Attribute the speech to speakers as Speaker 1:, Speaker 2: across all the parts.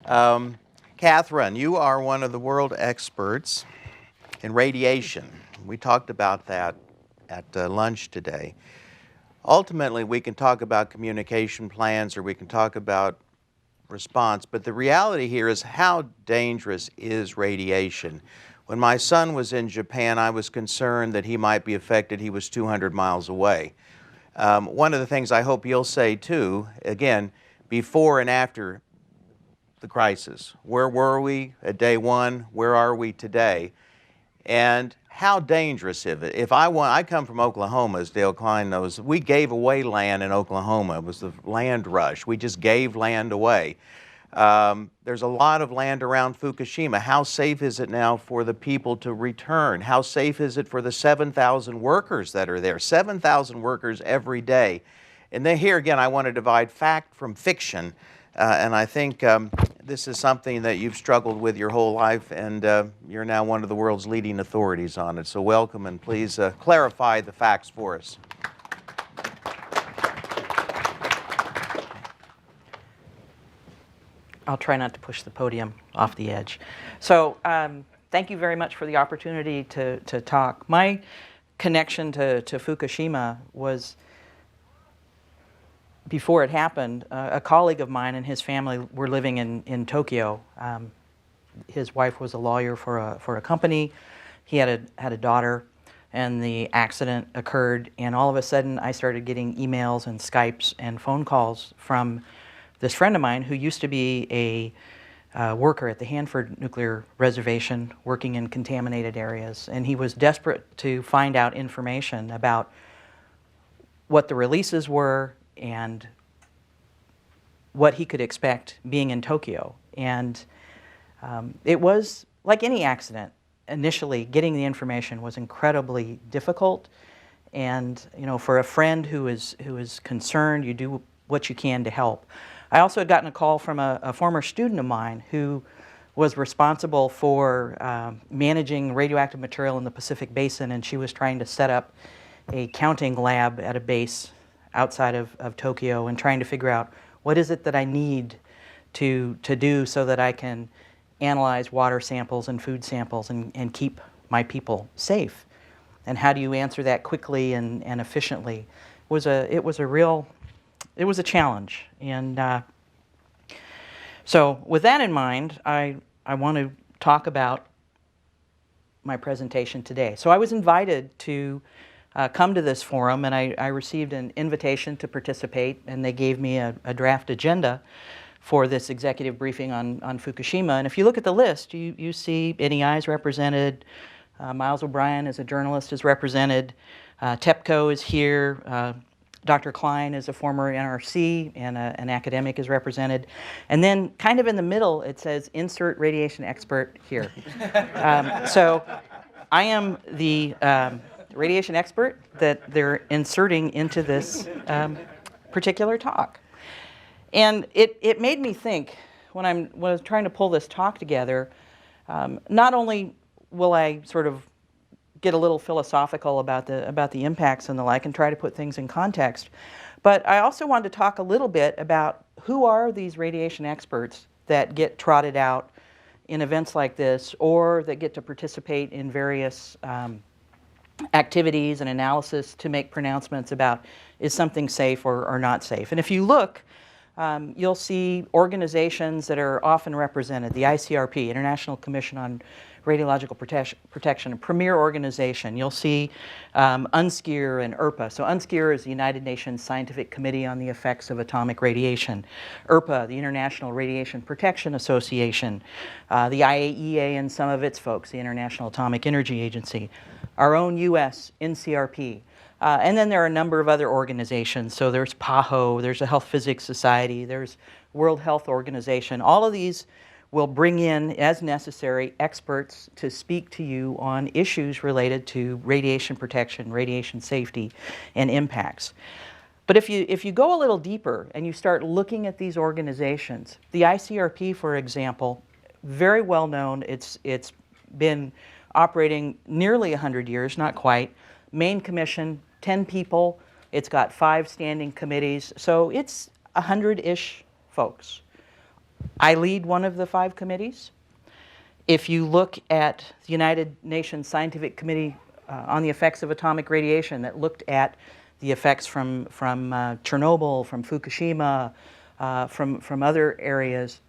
Speaker 1: Catherine, you are one of the world experts in radiation. We talked about that at lunch today. Ultimately, we can talk about communication plans or we can talk about response, but the reality here is how dangerous is radiation? When my son was in Japan, I was concerned that he might be affected. He was 200 miles away. One of the things I hope you'll say too, again, before and after the crisis. Where were we at day one? Where are we today? And how dangerous is it? If I come from Oklahoma, as Dale Klein knows, we gave away land in Oklahoma. It was the land rush. We just gave land away. There's a lot of land around Fukushima. How safe is it now for the people to return? How safe is it for the 7,000 workers that are there? 7,000 workers every day. And then here again, I want to divide fact from fiction. And I think this is something that you've struggled with your whole life, and you're now one of the world's leading authorities on it. So welcome, and please clarify the facts for us.
Speaker 2: I'll try not to push the podium off the edge. So thank you very much for the opportunity to talk. My connection to Fukushima was, before it happened, a colleague of mine and his family were living in Tokyo. His wife was a lawyer for a company. He had a daughter, and the accident occurred, and all of a sudden I started getting emails and Skypes and phone calls from this friend of mine who used to be a worker at the Hanford Nuclear Reservation working in contaminated areas, and he was desperate to find out information about what the releases were and what he could expect being in Tokyo. And it was like any accident. Initially, getting the information was incredibly difficult. And for a friend who is concerned, you do what you can to help. I also had gotten a call from a former student of mine who was responsible for managing radioactive material in the Pacific Basin, and she was trying to set up a counting lab at a base outside of Tokyo and trying to figure out what is it that I need to do so that I can analyze water samples and food samples and keep my people safe. And how do you answer that quickly and efficiently? It was a challenge. And so with that in mind, I want to talk about my presentation today. So I was invited to come to this forum, and I received an invitation to participate, and they gave me a draft agenda for this executive briefing on Fukushima. And if you look at the list, you see NEI is represented, Miles O'Brien as a journalist is represented, TEPCO is here, Dr. Klein is a former NRC and an academic is represented. And then kind of in the middle, it says insert radiation expert here. So I am the radiation expert that they're inserting into this particular talk. And it made me think, when I was trying to pull this talk together, not only will I sort of get a little philosophical about the impacts and the like and try to put things in context, but I also wanted to talk a little bit about who are these radiation experts that get trotted out in events like this, or that get to participate in various activities and analysis to make pronouncements about is something safe or not safe. And if you look, you'll see organizations that are often represented. The ICRP, International Commission on Radiological Protection, a premier organization. You'll see UNSCEAR and IRPA. So UNSCEAR is the United Nations Scientific Committee on the Effects of Atomic Radiation. IRPA, the International Radiation Protection Association. The IAEA and some of its folks, the International Atomic Energy Agency. Our own US NCRP. And then there are a number of other organizations. So there's PAHO, there's the Health Physics Society, there's World Health Organization. All of these will bring in, as necessary, experts to speak to you on issues related to radiation protection, radiation safety, and impacts. But if you go a little deeper and you start looking at these organizations, the ICRP, for example, very well known. It's been operating nearly 100 years, not quite. Main commission, 10 people. It's got 5 standing committees. So it's 100-ish folks. I lead one of the 5 committees. If you look at the United Nations Scientific Committee on the Effects of Atomic Radiation that looked at the effects from Chernobyl, from Fukushima, from other areas,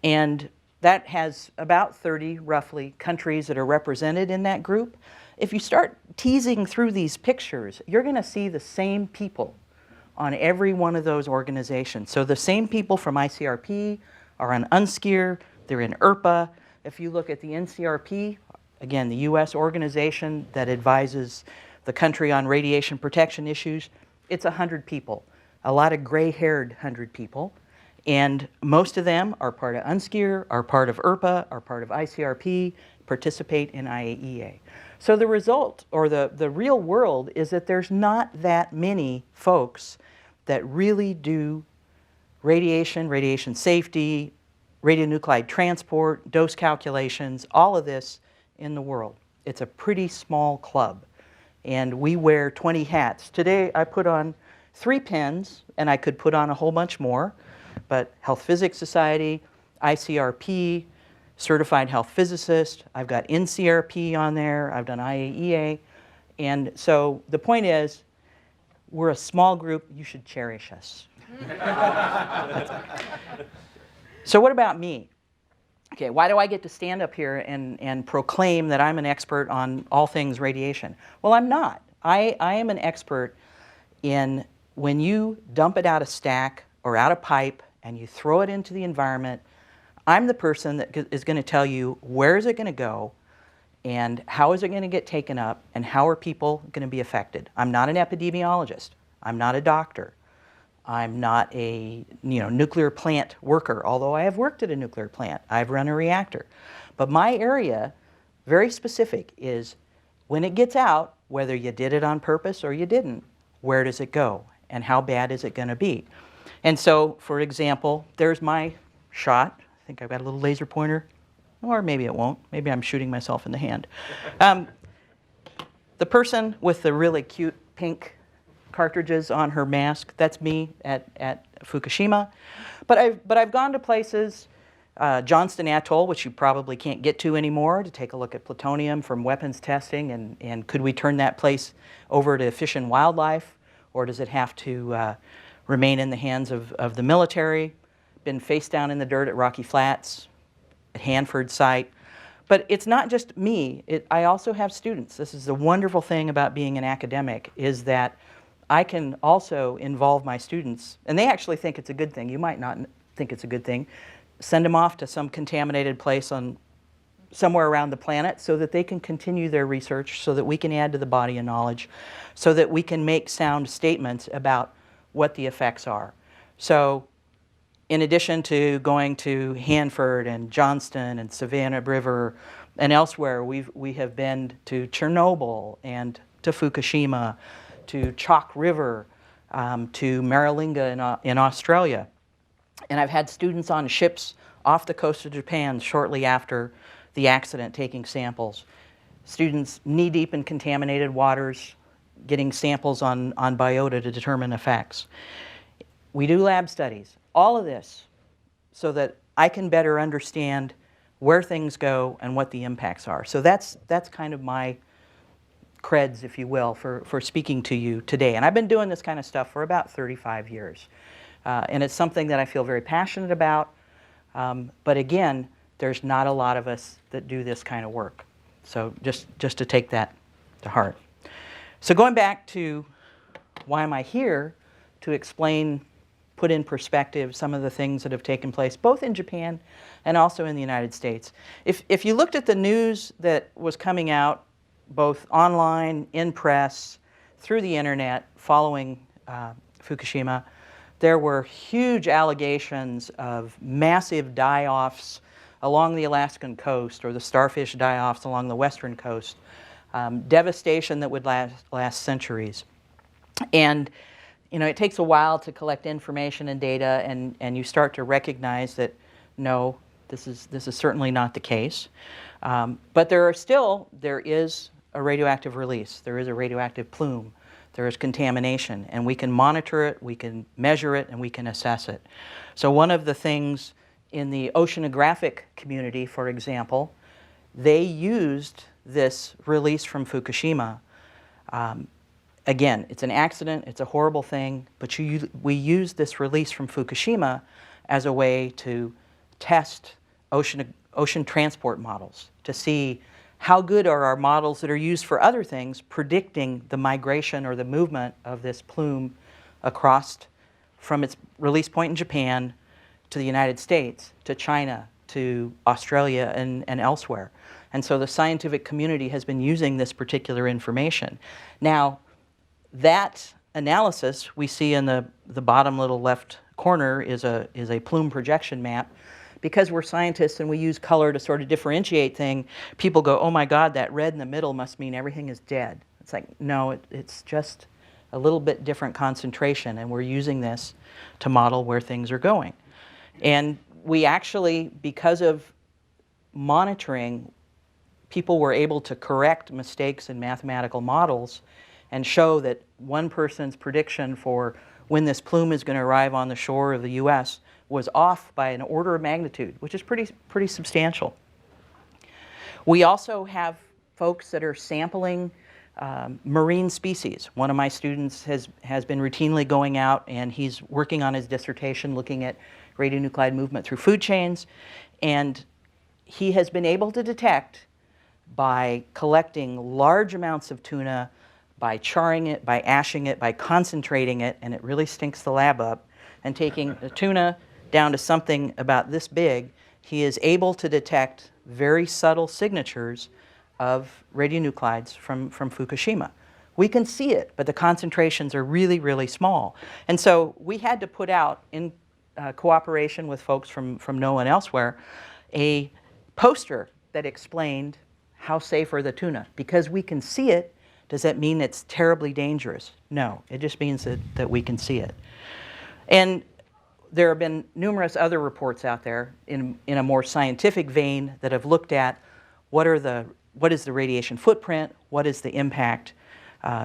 Speaker 2: and that has about 30, roughly, countries that are represented in that group. If you start teasing through these pictures, you're going to see the same people on every one of those organizations. So the same people from ICRP are on UNSCEAR, they're in ERPA. If you look at the NCRP, again, the US organization that advises the country on radiation protection issues, it's 100 people, a lot of gray-haired 100 people. And most of them are part of UNSCEAR, are part of ERPA, are part of ICRP, participate in IAEA. So the result, or the real world, is that there's not that many folks that really do radiation, radiation safety, radionuclide transport, dose calculations, all of this in the world. It's a pretty small club. And we wear 20 hats. Today I put on 3 pins, and I could put on a whole bunch more. But Health Physics Society, ICRP, Certified Health Physicist, I've got NCRP on there, I've done IAEA. And so the point is, we're a small group, you should cherish us. So what about me? Okay, why do I get to stand up here and proclaim that I'm an expert on all things radiation? Well, I'm not. I am an expert in when you dump it out a stack or out a pipe and you throw it into the environment, I'm the person that is going to tell you where is it going to go and how is it going to get taken up and how are people going to be affected. I'm not an epidemiologist. I'm not a doctor. I'm not a nuclear plant worker, although I have worked at a nuclear plant. I've run a reactor. But my area, very specific, is when it gets out, whether you did it on purpose or you didn't, where does it go and how bad is it going to be? And so, for example, there's my shot. I think I've got a little laser pointer, or maybe it won't. Maybe I'm shooting myself in the hand. The person with the really cute pink cartridges on her mask, that's me at Fukushima. But I've gone to places, Johnston Atoll, which you probably can't get to anymore, to take a look at plutonium from weapons testing, and could we turn that place over to fish and wildlife, or does it have to remain in the hands of the military? Been face down in the dirt at Rocky Flats, at Hanford site. But it's not just me. I also have students. This is the wonderful thing about being an academic, is that I can also involve my students, and they actually think it's a good thing. You might not think it's a good thing. Send them off to some contaminated place somewhere around the planet so that they can continue their research, so that we can add to the body of knowledge, so that we can make sound statements about what the effects are. So in addition to going to Hanford and Johnston and Savannah River and elsewhere, we have been to Chernobyl and to Fukushima, to Chalk River, to Maralinga in Australia. And I've had students on ships off the coast of Japan shortly after the accident taking samples. Students knee-deep in contaminated waters, getting samples on biota to determine effects. We do lab studies. All of this so that I can better understand where things go and what the impacts are. So that's kind of my creds, if you will, for speaking to you today. And I've been doing this kind of stuff for about 35 years. And it's something that I feel very passionate about. But again, there's not a lot of us that do this kind of work. So just to take that to heart. So going back to why am I here, to explain, put in perspective some of the things that have taken place, both in Japan and also in the United States. If you looked at the news that was coming out, both online, in press, through the internet, following Fukushima, there were huge allegations of massive die-offs along the Alaskan coast, or the starfish die-offs along the western coast, devastation that would last centuries. And it takes a while to collect information and data, and you start to recognize that, no, this is certainly not the case. But there is a radioactive release. There is a radioactive plume. There is contamination, and we can monitor it, we can measure it, and we can assess it. So one of the things in the oceanographic community, for example, they used this release from Fukushima. Again, it's an accident, it's a horrible thing, but we used this release from Fukushima as a way to test ocean transport models to see how good are our models that are used for other things predicting the migration or the movement of this plume across from its release point in Japan to the United States, to China, to Australia, and elsewhere. And so the scientific community has been using this particular information. Now, that analysis we see in the bottom little left corner is a plume projection map. Because we're scientists and we use color to sort of differentiate things, people go, oh my God, that red in the middle must mean everything is dead. It's like, no, it's just a little bit different concentration, and we're using this to model where things are going. And we actually, because of monitoring, people were able to correct mistakes in mathematical models and show that one person's prediction for when this plume is going to arrive on the shore of the US was off by an order of magnitude, which is pretty substantial. We also have folks that are sampling marine species. One of my students has been routinely going out, and he's working on his dissertation looking at radionuclide movement through food chains, and he has been able to detect, by collecting large amounts of tuna, by charring it, by ashing it, by concentrating it, and it really stinks the lab up, and taking the tuna down to something about this big, he is able to detect very subtle signatures of radionuclides from Fukushima. We can see it, but the concentrations are really, really small. And so we had to put out, in cooperation with folks from NOAA and elsewhere, a poster that explained how safe are the tuna. Because we can see it, does that mean it's terribly dangerous? No, it just means that we can see it. And there have been numerous other reports out there in a more scientific vein that have looked at what is the radiation footprint, what is the impact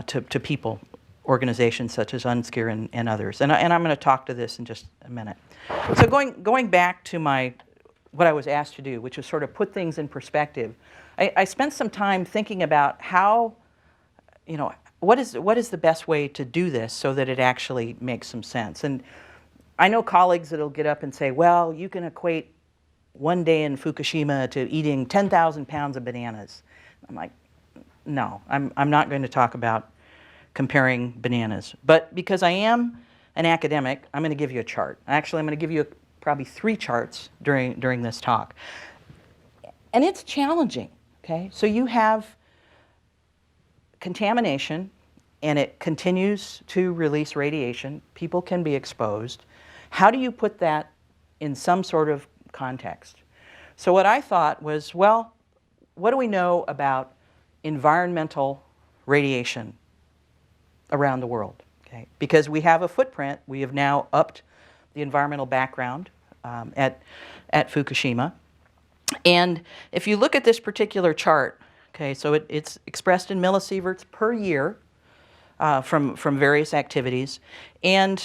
Speaker 2: to people, organizations such as UNSCEAR and others. And I'm going to talk to this in just a minute. So going back to what I was asked to do, which is sort of put things in perspective, I spent some time thinking about how, what is the best way to do this so that it actually makes some sense. And I know colleagues that'll get up and say, well, you can equate one day in Fukushima to eating 10,000 pounds of bananas. I'm like, no, I'm not going to talk about comparing bananas. But because I am an academic, I'm going to give you a chart. Actually, I'm going to give you probably 3 charts during this talk. And it's challenging, okay? So you have contamination, and it continues to release radiation. People can be exposed. How do you put that in some sort of context? So what I thought was, well, what do we know about environmental radiation around the world? Okay? Because we have a footprint, we have now upped the environmental background at Fukushima. And if you look at this particular chart, okay, so it's expressed in millisieverts per year from various activities. And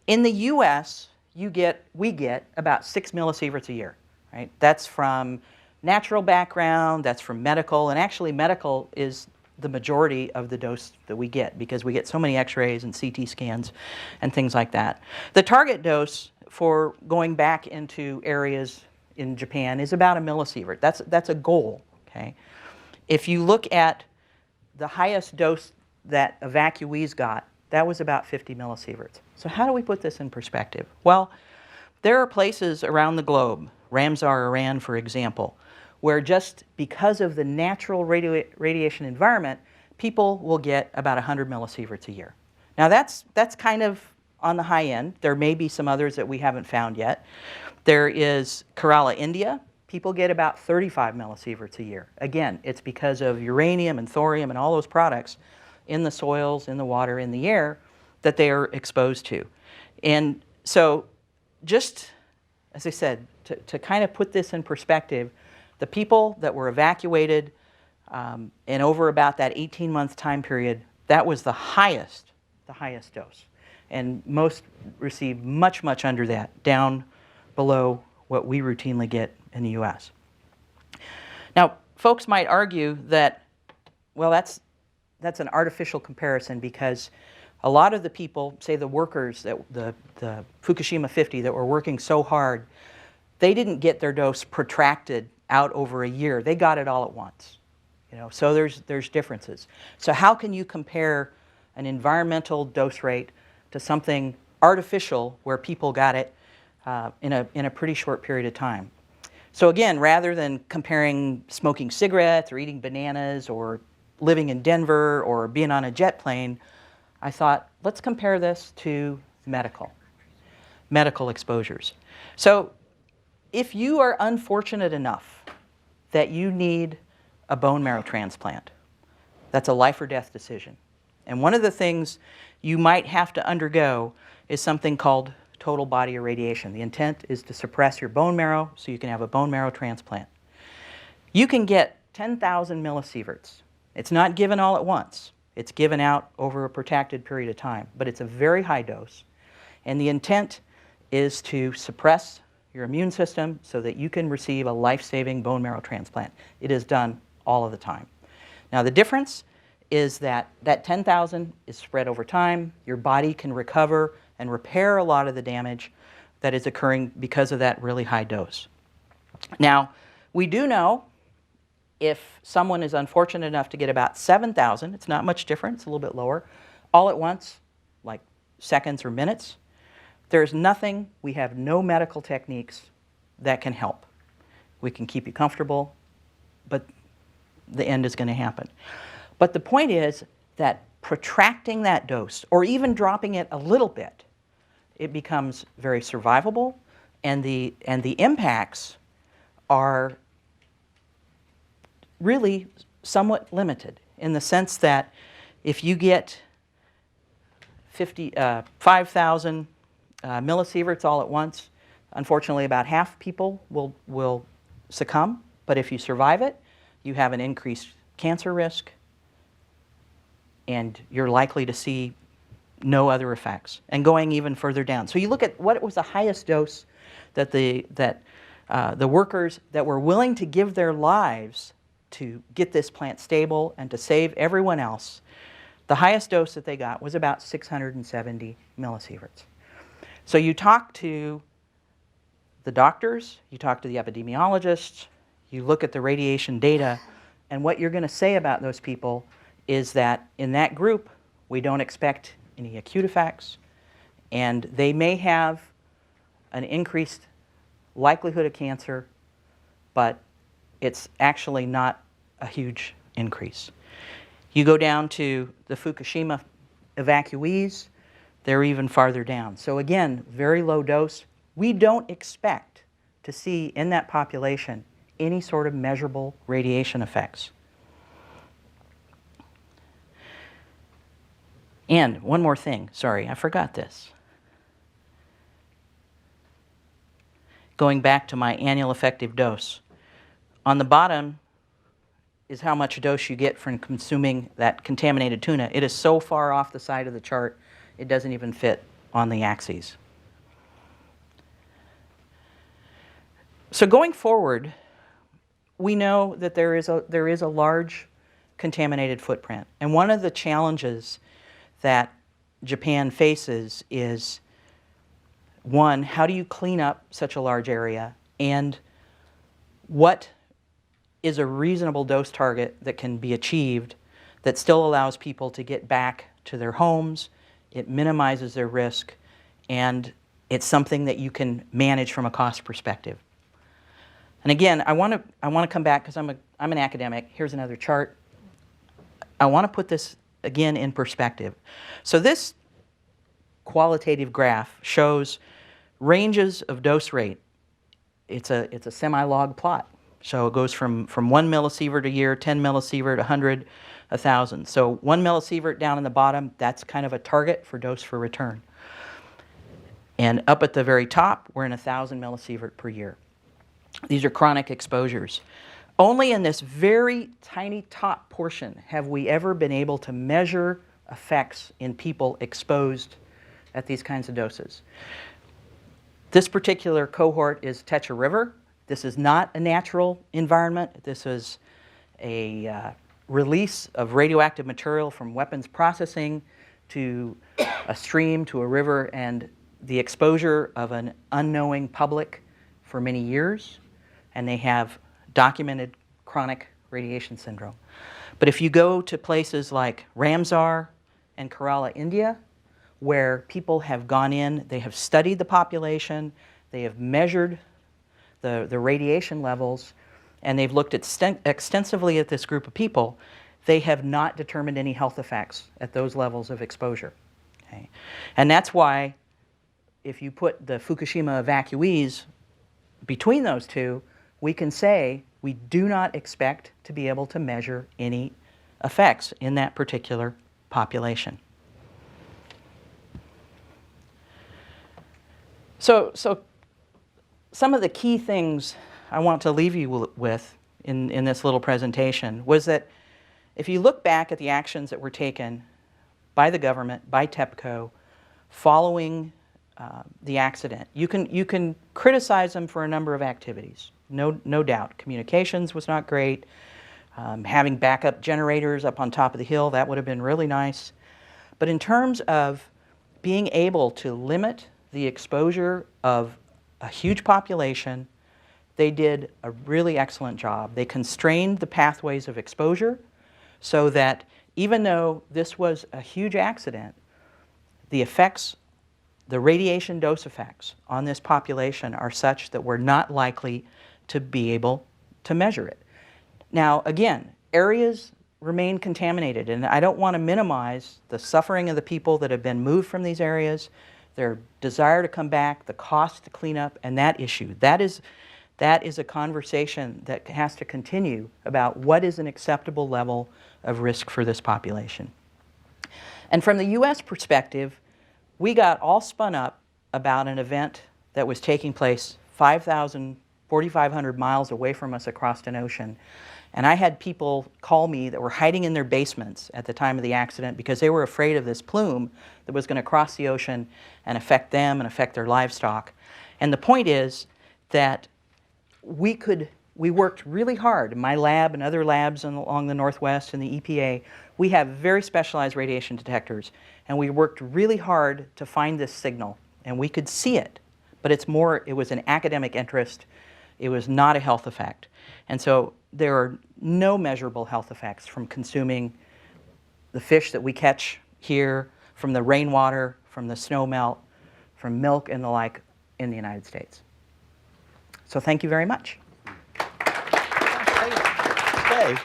Speaker 2: in the US, we get about 6 millisieverts a year, right? That's from natural background, that's from medical, and actually medical is the majority of the dose that we get because we get so many x-rays and CT scans and things like that. The target dose for going back into areas in Japan is about 1 millisievert. That's a goal, okay? If you look at the highest dose that evacuees got, that was about 50 millisieverts. So how do we put this in perspective? Well, there are places around the globe, Ramsar, Iran, for example, where just because of the natural radiation environment, people will get about 100 millisieverts a year. Now that's kind of on the high end. There may be some others that we haven't found yet. There is Kerala, India. People get about 35 millisieverts a year. Again, it's because of uranium and thorium and all those products in the soils, in the water, in the air that they are exposed to. And so just, as I said, to kind of put this in perspective, the people that were evacuated and over about that 18-month time period, that was the highest dose. And most received much, much under that, down below what we routinely get in the US. Now, folks might argue that, well, that's an artificial comparison because a lot of the people, say the workers, that the Fukushima 50 that were working so hard, they didn't get their dose protracted out over a year. They got it all at once. So there's differences. So how can you compare an environmental dose rate to something artificial where people got it in a pretty short period of time? So again, rather than comparing smoking cigarettes or eating bananas or living in Denver or being on a jet plane, I thought, let's compare this to medical exposures. So if you are unfortunate enough that you need a bone marrow transplant, that's a life or death decision. And one of the things you might have to undergo is something called total body irradiation. The intent is to suppress your bone marrow so you can have a bone marrow transplant. You can get 10,000 millisieverts. It's not given all at once. It's given out over a protracted period of time, but it's a very high dose. And the intent is to suppress your immune system so that you can receive a life-saving bone marrow transplant. It is done all of the time. Now, the difference is that 10,000 is spread over time. Your body can recover and repair a lot of the damage that is occurring because of that really high dose. Now, we do know if someone is unfortunate enough to get about 7,000, it's not much different, it's a little bit lower, all at once, like seconds or minutes, there's nothing, we have no medical techniques that can help. We can keep you comfortable, but the end is going to happen. But the point is that protracting that dose, or even dropping it a little bit, it becomes very survivable, and the impacts are really somewhat limited in the sense that if you get 5,000 millisieverts all at once, unfortunately about half people will succumb, but if you survive it, you have an increased cancer risk and you're likely to see no other effects, and going even further down. So you look at what was the highest dose that the workers that were willing to give their lives to get this plant stable and to save everyone else, the highest dose that they got was about 670 millisieverts. So you talk to the doctors, you talk to the epidemiologists, you look at the radiation data, and what you're going to say about those people is that in that group, we don't expect any acute effects, and they may have an increased likelihood of cancer, but it's actually not a huge increase. You go down to the Fukushima evacuees, they're even farther down. So again, very low dose. We don't expect to see in that population any sort of measurable radiation effects. And one more thing, sorry, I forgot this. Going back to my annual effective dose. On the bottom is how much dose you get from consuming that contaminated tuna. It is so far off the side of the chart, it doesn't even fit on the axes. So going forward, we know that there is a large contaminated footprint. And one of the challenges that Japan faces is, one, how do you clean up such a large area? And what is a reasonable dose target that can be achieved that still allows people to get back to their homes, it minimizes their risk, and it's something that you can manage from a cost perspective. And again, I want to come back because I'm an academic. Here's another chart. I want to put this again in perspective. So this qualitative graph shows ranges of dose rate. It's a semi-log plot. So it goes from 1 millisievert a year, 10 millisievert, 100, 1,000. So 1 millisievert down in the bottom, that's kind of a target for dose for return. And up at the very top, we're in 1,000 millisievert per year. These are chronic exposures. Only in this very tiny top portion have we ever been able to measure effects in people exposed at these kinds of doses. This particular cohort is Techa River. This is not a natural environment. This is a release of radioactive material from weapons processing to a stream, to a river, and the exposure of an unknowing public for many years, and they have documented chronic radiation syndrome. But if you go to places like Ramsar and Kerala, India, where people have gone in, they have studied the population, they have measured the radiation levels, and they've looked extensively at this group of people, they have not determined any health effects at those levels of exposure. Okay? And that's why if you put the Fukushima evacuees between those two, we can say we do not expect to be able to measure any effects in that particular population. So some of the key things I want to leave you with in this little presentation was that if you look back at the actions that were taken by the government, by TEPCO, following the accident, you can criticize them for a number of activities. No doubt. Communications was not great. Having backup generators up on top of the hill, that would have been really nice. But in terms of being able to limit the exposure of a huge population, they did a really excellent job. They constrained the pathways of exposure so that even though this was a huge accident, the effects, the radiation dose effects on this population are such that we're not likely to be able to measure it. Now, again, areas remain contaminated, and I don't want to minimize the suffering of the people that have been moved from these areas, their desire to come back, the cost to clean up, and that issue. That is a conversation that has to continue about what is an acceptable level of risk for this population. And from the U.S. perspective, we got all spun up about an event that was taking place 4,500 miles away from us across an ocean. And I had people call me that were hiding in their basements at the time of the accident because they were afraid of this plume that was going to cross the ocean and affect them and affect their livestock. And the point is that we worked really hard in my lab and other labs along the Northwest and the EPA. We have very specialized radiation detectors, and we worked really hard to find this signal, and we could see it, but it was an academic interest. It was not a health effect. And so there are no measurable health effects from consuming the fish that we catch here, from the rainwater, from the snow melt, from milk and the like in the United States. So thank you very much.
Speaker 1: Okay.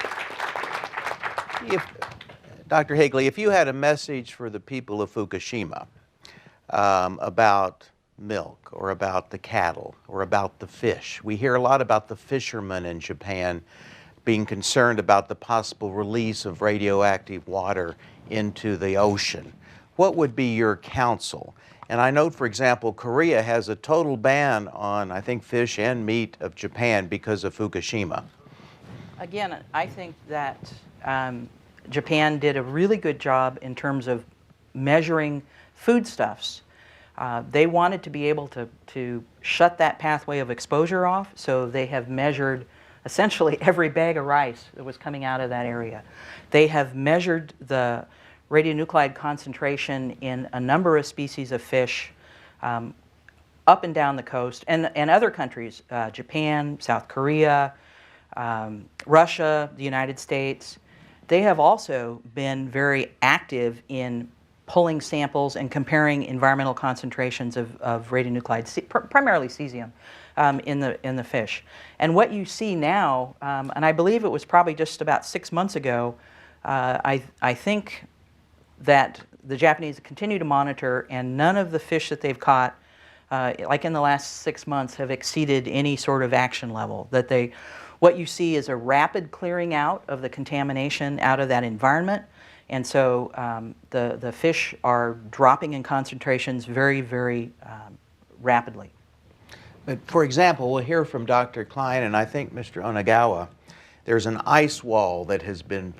Speaker 1: Dr. Higley, if you had a message for the people of Fukushima about milk or about the cattle or about the fish. We hear a lot about the fishermen in Japan being concerned about the possible release of radioactive water into the ocean. What would be your counsel? And I note, for example, Korea has a total ban on, I think, fish and meat of Japan because of Fukushima.
Speaker 2: Again, I think that Japan did a really good job in terms of measuring foodstuffs. They wanted to be able to shut that pathway of exposure off, so they have measured essentially every bag of rice that was coming out of that area. They have measured the radionuclide concentration in a number of species of fish up and down the coast, and other countries, Japan, South Korea, Russia, the United States. They have also been very active in pulling samples and comparing environmental concentrations of radionuclides, primarily cesium, in the fish. And what you see now, and I believe it was probably just about 6 months ago, I think that the Japanese continue to monitor, and none of the fish that they've caught, like in the last 6 months, have exceeded any sort of action level. What you see is a rapid clearing out of the contamination out of that environment. And so the fish are dropping in concentrations very, very rapidly.
Speaker 1: But for example, we'll hear from Dr. Klein and I think Mr. Onagawa. There's an ice wall that has been,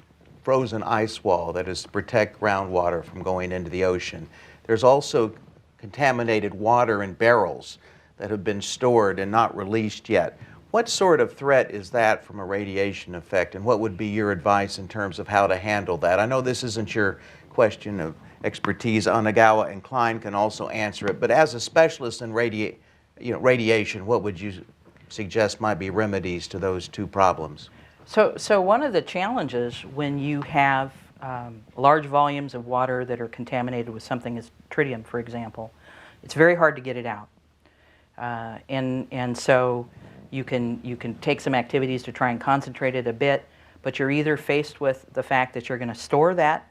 Speaker 1: frozen ice wall that is to protect groundwater from going into the ocean. There's also contaminated water in barrels that have been stored and not released yet. What sort of threat is that from a radiation effect, and what would be your advice in terms of how to handle that? I know this isn't your question of expertise. Onagawa and Klein can also answer it, but as a specialist in radiation, what would you suggest might be remedies to those two problems?
Speaker 2: So one of the challenges when you have large volumes of water that are contaminated with something as tritium, for example, it's very hard to get it out. And so you can take some activities to try and concentrate it a bit, but you're either faced with the fact that you're going to store that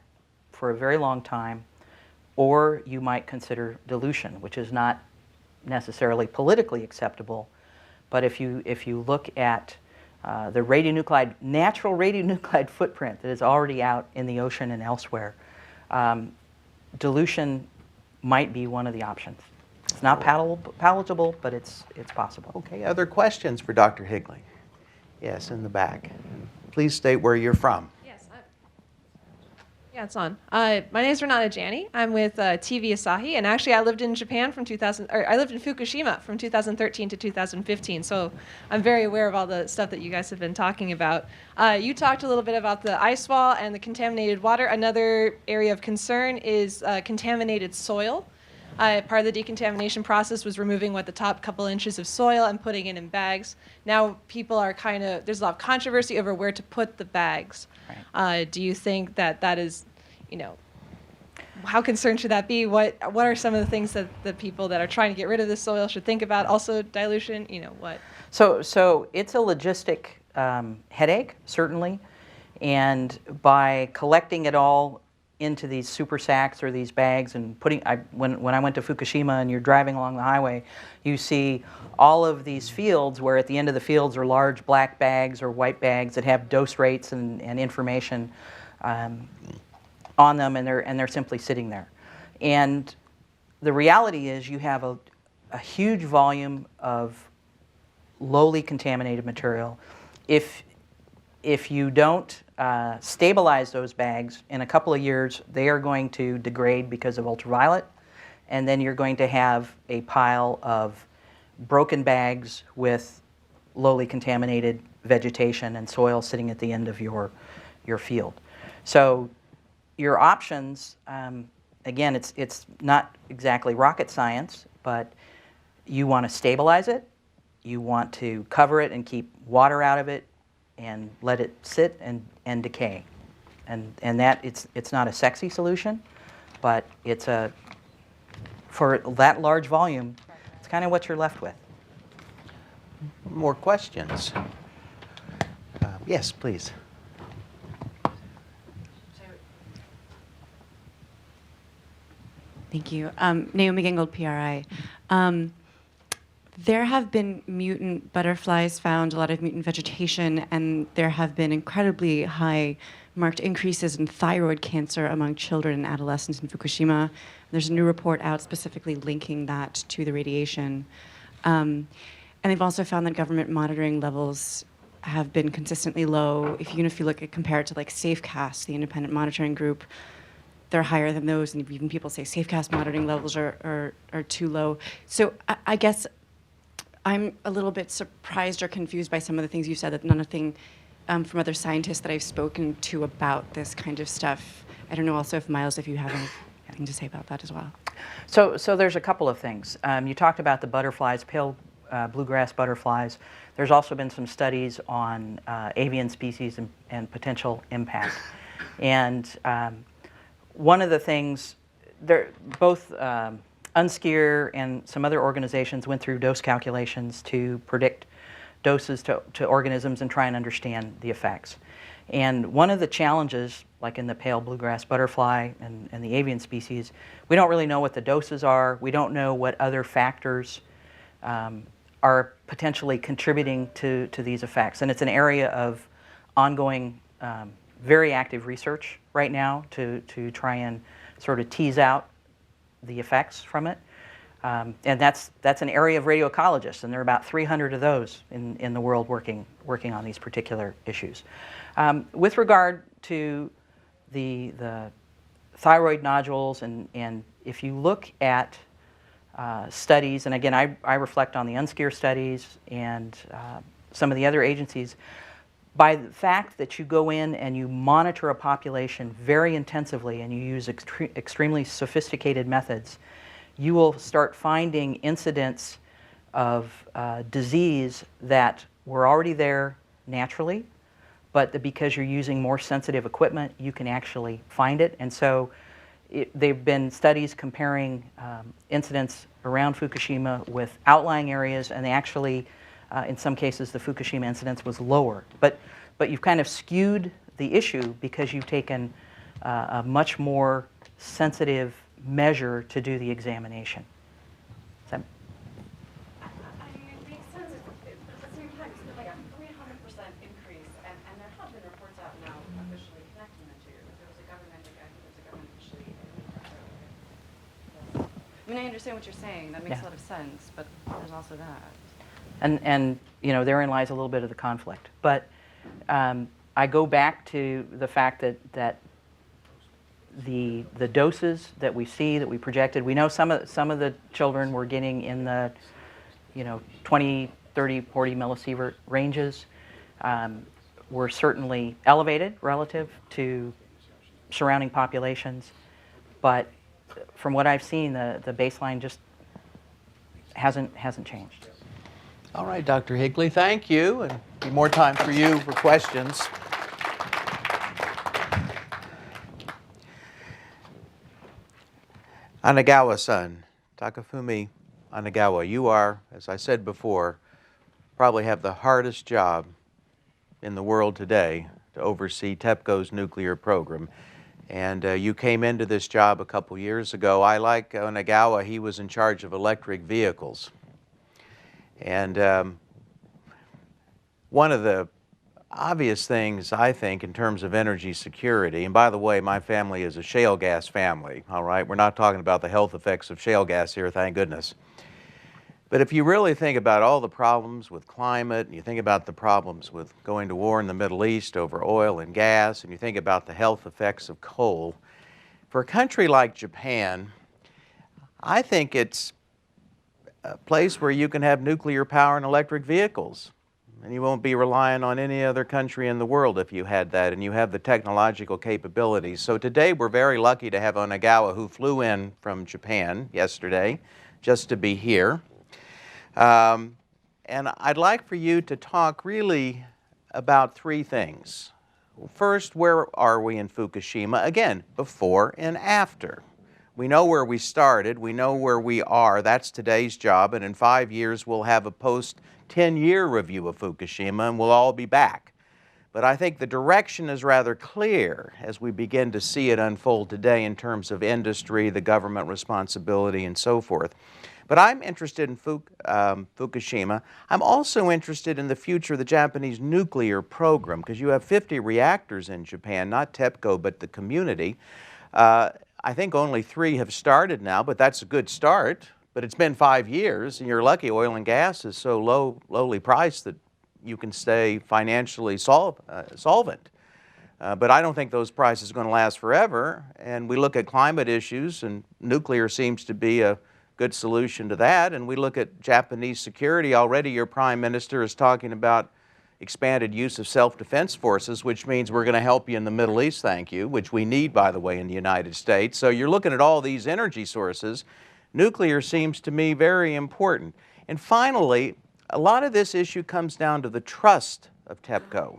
Speaker 2: for a very long time, or you might consider dilution, which is not necessarily politically acceptable. But if you look at the natural radionuclide footprint that is already out in the ocean and elsewhere, dilution might be one of the options. It's not palatable, but it's possible.
Speaker 1: Okay, other questions for Dr. Higley? Yes, in the back. Please state where you're from.
Speaker 3: Yes. Yeah, it's on. My name is Renata Janney. I'm with TV Asahi, and actually I lived in Japan I lived in Fukushima from 2013 to 2015, so I'm very aware of all the stuff that you guys have been talking about. You talked a little bit about the ice wall and the contaminated water. Another area of concern is contaminated soil. Part of the decontamination process was removing the top couple inches of soil and putting it in bags. Now people are there's a lot of controversy over where to put the bags. Right. Do you think that is, how concerned should that be? What are some of the things that the people that are trying to get rid of the soil should think about? Also dilution, what?
Speaker 2: So it's a logistic headache, certainly. And by collecting it all into these super sacks or these bags and when I went to Fukushima and you're driving along the highway, you see all of these fields where at the end of the fields are large black bags or white bags that have dose rates and information on them, and they're simply sitting there. And the reality is you have a huge volume of lowly contaminated material. If you don't stabilize those bags, in a couple of years they are going to degrade because of ultraviolet, and then you're going to have a pile of broken bags with lowly contaminated vegetation and soil sitting at the end of your field. So your options, again, it's not exactly rocket science, but you want to stabilize it, you want to cover it and keep water out of it, and let it sit and decay. And that it's not a sexy solution, but for that large volume, it's kind of what you're left with.
Speaker 1: More questions? Yes, please.
Speaker 4: Thank you. Naomi Gingold, PRI. There have been mutant butterflies found, a lot of mutant vegetation, and there have been incredibly high marked increases in thyroid cancer among children and adolescents in Fukushima. There's a new report out specifically linking that to the radiation. And they've also found that government monitoring levels have been consistently low. Even if you compare it to SafeCast, the independent monitoring group, they're higher than those, and even people say SafeCast monitoring levels are too low. So I guess I'm a little bit surprised or confused by some of the things you said, that nothing from other scientists that I've spoken to about this kind of stuff. I don't know also if, Miles, if you have anything to say about that as well.
Speaker 2: So there's a couple of things. You talked about the butterflies, pale bluegrass butterflies. There's also been some studies on avian species and potential impact. And one of the things, both UNSCEAR and some other organizations went through dose calculations to predict doses to organisms and try and understand the effects. And one of the challenges, like in the pale bluegrass butterfly and the avian species, we don't really know what the doses are. We don't know what other factors are potentially contributing to these effects. And it's an area of ongoing, very active research right now to try and sort of tease out the effects from it. And that's an area of radioecologists, and there are about 300 of those in the world working on these particular issues. With regard to the thyroid nodules, and if you look at studies, and again, I reflect on the UNSCEAR studies and some of the other agencies, by the fact that you go in and you monitor a population very intensively and you use extremely sophisticated methods, you will start finding incidents of disease that were already there naturally, but that because you're using more sensitive equipment, you can actually find it. And so they've been studies comparing incidents around Fukushima with outlying areas, and they actually, in some cases, the Fukushima incidence was lower. But you've kind of skewed the issue because you've taken a much more sensitive measure to do the examination. Does that
Speaker 5: I mean, it makes sense, but at the same time, it's like a 300% increase, and there have been reports out now officially connecting the two. There was a government, I think there's a government officially. I mean, I understand what you're saying. That makes a lot of sense, but there's also that.
Speaker 2: And you know, therein lies a little bit of the conflict. But I go back to the fact that the doses that we see, that we projected, we know some of the children were getting in the 20, 30, 40 millisievert ranges. Were certainly elevated relative to surrounding populations, but from what I've seen, the baseline just hasn't changed.
Speaker 1: All right, Dr. Higley, thank you, and be more time for you for questions. Anagawa-san, Takafumi Anagawa, you are, as I said before, probably have the hardest job in the world today to oversee TEPCO's nuclear program. And you came into this job a couple years ago. I like Anagawa, he was in charge of electric vehicles. And one of the obvious things, I think, in terms of energy security, and by the way, my family is a shale gas family, all right? We're not talking about the health effects of shale gas here, thank goodness. But if you really think about all the problems with climate, and you think about the problems with going to war in the Middle East over oil and gas, and you think about the health effects of coal, for a country like Japan, I think it's a place where you can have nuclear power and electric vehicles. And you won't be relying on any other country in the world if you had that, and you have the technological capabilities. So today we're very lucky to have Anagawa, who flew in from Japan yesterday just to be here. And I'd like for you to talk really about three things. First, where are we in Fukushima? Again, before and after. We know where we started, we know where we are, that's today's job, and in 5 years we'll have a post-10-year review of Fukushima and we'll all be back. But I think the direction is rather clear as we begin to see it unfold today in terms of industry, the government responsibility, and so forth. But I'm interested in Fukushima. I'm also interested in the future of the Japanese nuclear program, because you have 50 reactors in Japan, not TEPCO, but the community. I think only 3 have started now, but that's a good start. But it's been 5 years, and you're lucky oil and gas is so lowly priced that you can stay financially solvent. But I don't think those prices are going to last forever. And we look at climate issues, and nuclear seems to be a good solution to that. And we look at Japanese security. Already your Prime Minister is talking about expanded use of self-defense forces, which means we're going to help you in the Middle East, thank you, which we need, by the way, in the United States. So you're looking at all these energy sources. Nuclear seems to me very important. And finally, a lot of this issue comes down to the trust of TEPCO.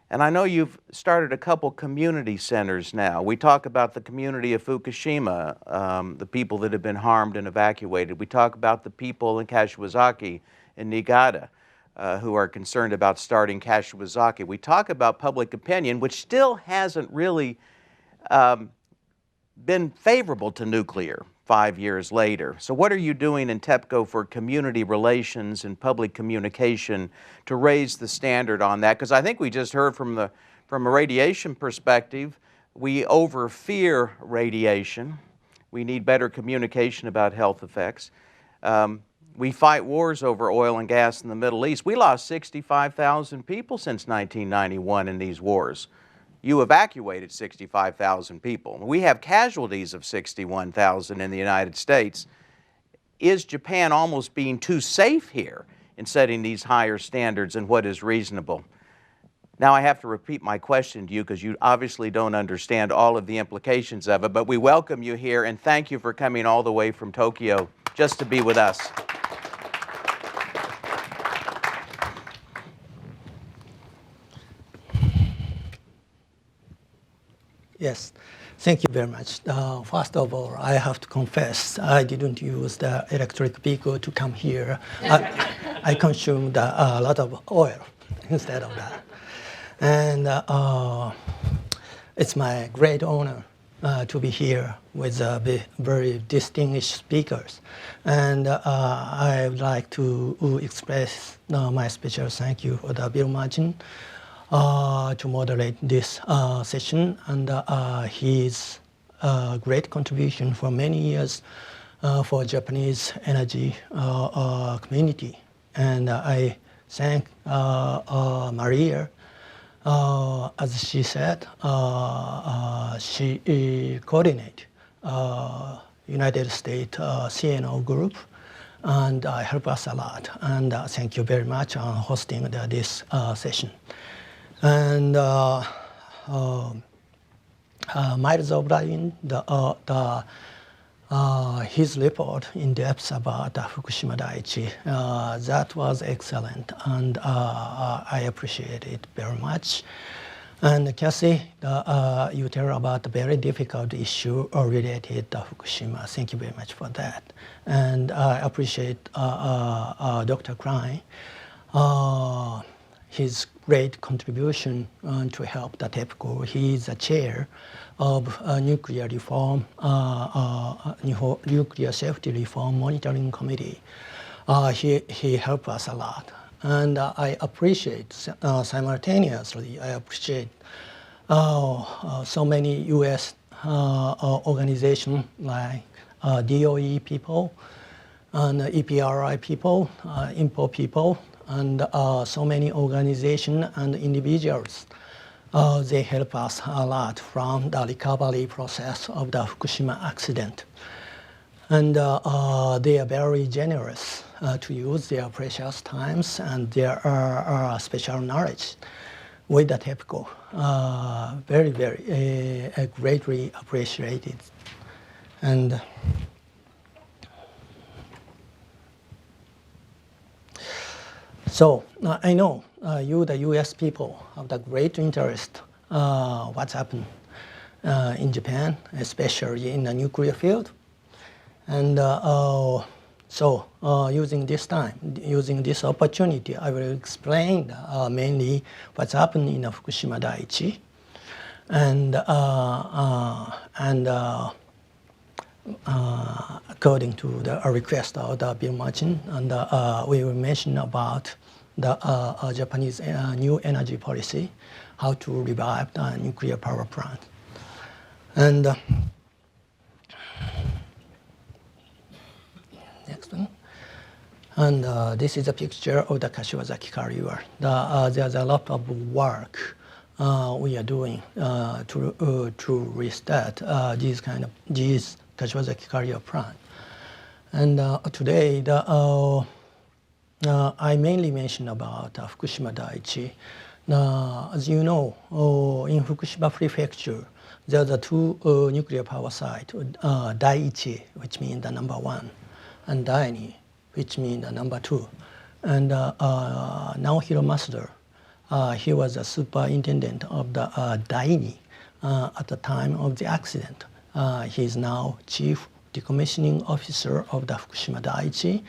Speaker 1: And I know you've started a couple community centers now. We talk about the community of Fukushima, the people that have been harmed and evacuated. We talk about the people in Kashiwazaki and Niigata who are concerned about starting Kashiwazaki. We talk about public opinion, which still hasn't really been favorable to nuclear 5 years later. So what are you doing in TEPCO for community relations and public communication to raise the standard on that? Because I think we just heard from a radiation perspective, we overfear radiation. We need better communication about health effects. We fight wars over oil and gas in the Middle East. We lost 65,000 people since 1991 in these wars. You evacuated 65,000 people. We have casualties of 61,000 in the United States. is Japan almost being too safe here in setting these higher standards and what is reasonable? Now I have to repeat my question to you because you obviously don't understand all of the implications of it, but we welcome you here and thank you for coming all the way from Tokyo just to be with us.
Speaker 6: Yes, thank you very much. First of all, I have to confess, I didn't use the electric vehicle to come here. I consumed a lot of oil instead of that. And it's my great honor to be here with very distinguished speakers. And I would like to express my special thank you for the Bill Martin to moderate this session, and his great contribution for many years for Japanese energy community. And I thank Maria. As she said, she coordinated United States CNO group and helped us a lot. And thank you very much on hosting this session. And Miles O'Brien, his report in depth about Fukushima Daiichi, that was excellent, and I appreciate it very much. And Cassie, you tell about the very difficult issue related to Fukushima. Thank you very much for that. And I appreciate Dr. Klein, his great contribution to help the TEPCO. He is the chair of Nuclear Reform, Nuclear Safety Reform Monitoring Committee. He helped us a lot. And I appreciate, simultaneously, I appreciate so many U.S. organizations like DOE people, and EPRI people, INPO people, and so many organizations and individuals. They help us a lot from the recovery process of the Fukushima accident. And they are very generous to use their precious times and their special knowledge with the TEPCO. Very, very greatly appreciated. And so I know you, the U.S. people, have the great interest what's happened in Japan, especially in the nuclear field. And so using this time, using this opportunity, I will explain mainly what's happened in Fukushima Daiichi. And according to the request of the Bill Martin, and we will mention about the Japanese new energy policy, how to revive the nuclear power plant. And next one. And this is a picture of the Kashiwazaki River. There's a lot of work we are doing to restart these Kashiwazaki River plant. And today, I mainly mention about Fukushima Daiichi. As you know, in Fukushima Prefecture, there are two nuclear power sites, Daiichi, which means the number 1, and Daini, which means the number 2. And Naohiro Masuda, he was a superintendent of the Daini at the time of the accident. He is now chief decommissioning officer of the Fukushima Daiichi.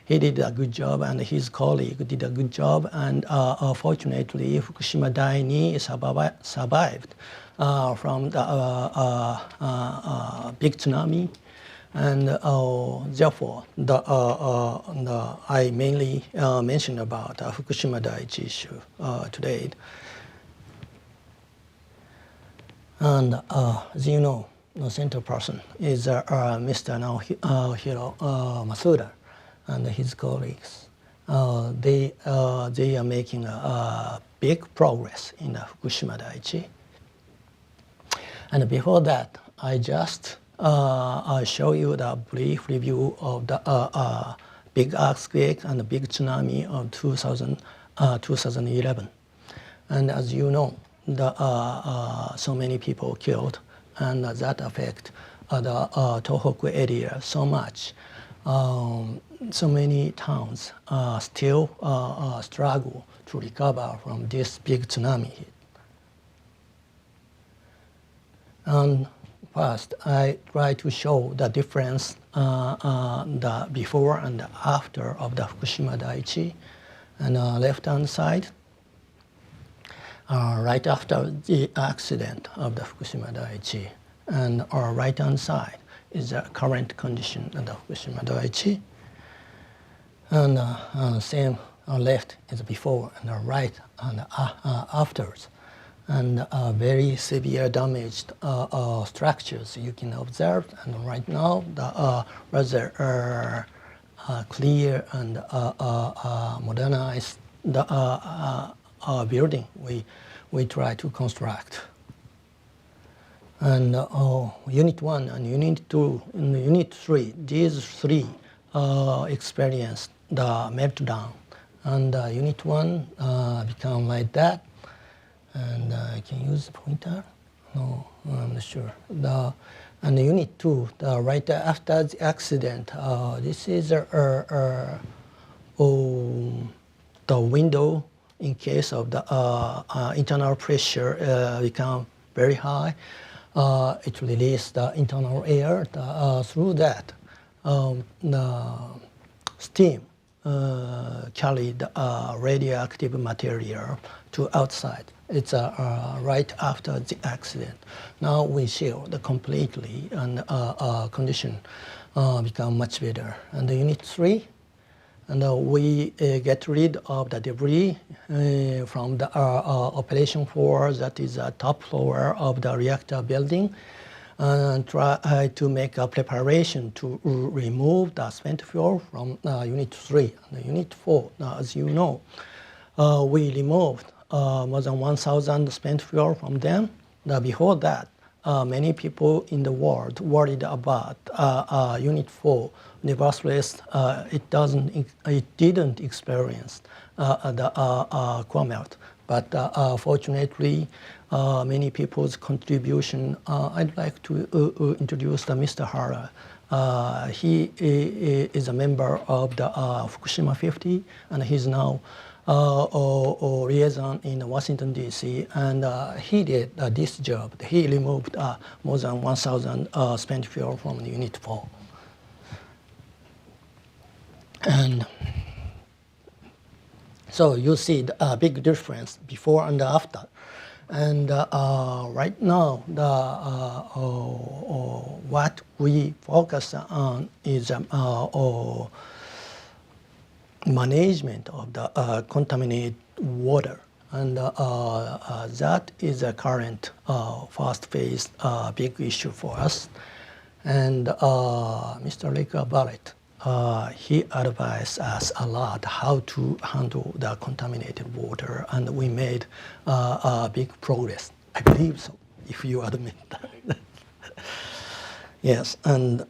Speaker 6: He did a good job, and his colleague did a good job. And fortunately, Fukushima Daini survived from the big tsunami. And therefore, I mainly mention about Fukushima Daiichi issue today. And as you know, the center person is Mr. Naohiro Masuda and his colleagues. They are making a big progress in Fukushima Daiichi. And before that, I just I show you the brief review of the big earthquake and the big tsunami of 2011. And as you know, so many people killed, and that affect the Tohoku area so much. So many towns still struggle to recover from this big tsunami hit. And first, I try to show the difference, the before and the after of the Fukushima Daiichi. And left-hand side, right after the accident of the Fukushima Daiichi. And our right-hand side is the current condition of the Fukushima Daiichi. And same left is before, and right and afters. And very severe damaged structures you can observe. And right now, the rather clear and modernized building we try to construct. And Unit 1 and Unit 2 and Unit 3, these three experienced the meltdown. And Unit 1 become like that. And I can use the pointer? No, I'm not sure. And Unit 2, right after the accident, this is the window in case of the internal pressure become very high. It released the internal air. Through that, the steam carried radioactive material to outside. It's right after the accident. Now we show the completely and condition become much better. And the Unit 3, and we get rid of the debris from the operation floor, that is the top floor of the reactor building, and try to make a preparation to remove the spent fuel from Unit 3. And Unit 4, as you know, we removed more than 1,000 spent fuel from them. Before that, many people in the world worried about Unit 4. Nevertheless, it didn't experience the core melt. But fortunately, many people's contribution. I'd like to introduce Mr. Hara. He is a member of the Fukushima 50, and he's now liaison in Washington, D.C., and he did this job. He removed more than 1,000 spent fuel from the Unit 4. And so you see the big difference before and after. And right now, what we focus on is management of the contaminated water. And that is a current first phase big issue for us. And Mr. Rick Barrett, he advised us a lot how to handle the contaminated water, and we made big progress. I believe so, if you admit that. Yes, and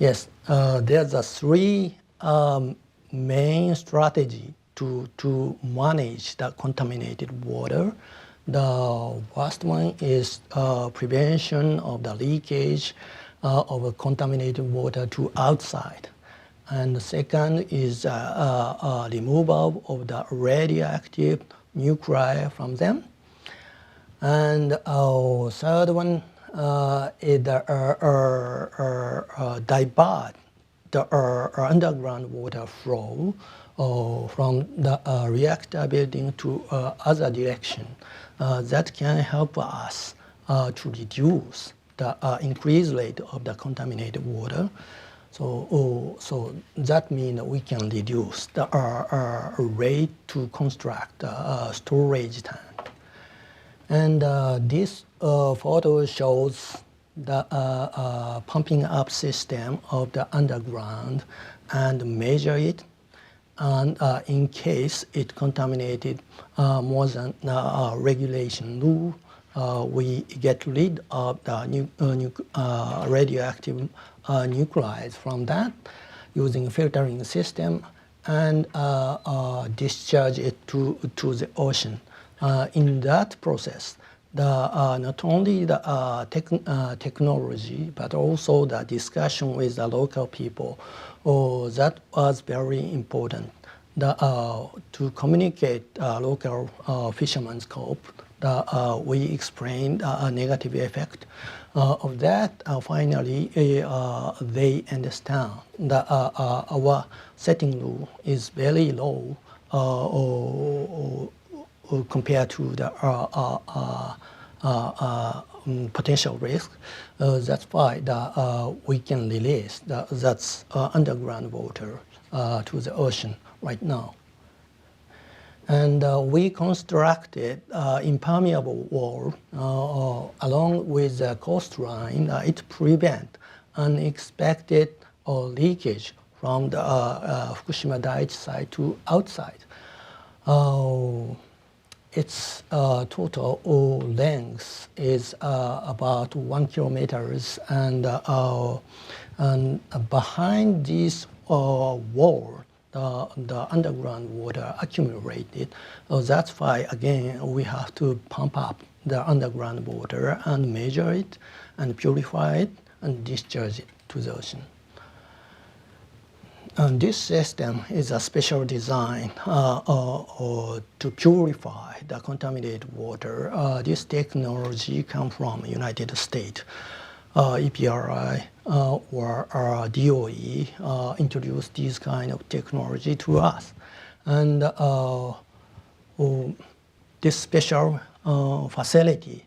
Speaker 6: yes, there's a three main strategy to manage the contaminated water. The first one is prevention of the leakage of contaminated water to outside. And the second is removal of the radioactive nuclei from them. And third one is divert the underground water flow from the reactor building to other direction. That can help us to reduce the increased rate of the contaminated water. So that means we can reduce the rate to construct a storage tank. And this photo shows the pumping up system of the underground and measure it. And in case it contaminated more than regulation rule, we get rid of the radioactive nuclides from that using a filtering system and discharge it to the ocean. In that process, not only the technology, but also the discussion with the local people, that was very important. To communicate local fishermen's cope, we explained a negative effect of that. Finally, they understand that our setting rule is very low compared to the potential risk. That's why we can release that's underground water to the ocean right now. And we constructed impermeable wall along with the coastline. It prevents unexpected leakage from the Fukushima Daiichi site to outside. Its total length is about 1 kilometer, and behind this wall, the underground water accumulated. That's why, again, we have to pump up the underground water and measure it and purify it and discharge it to the ocean. And this system is a special design to purify the contaminated water. This technology comes from the United States. EPRI or DOE introduced this kind of technology to us. And this special facility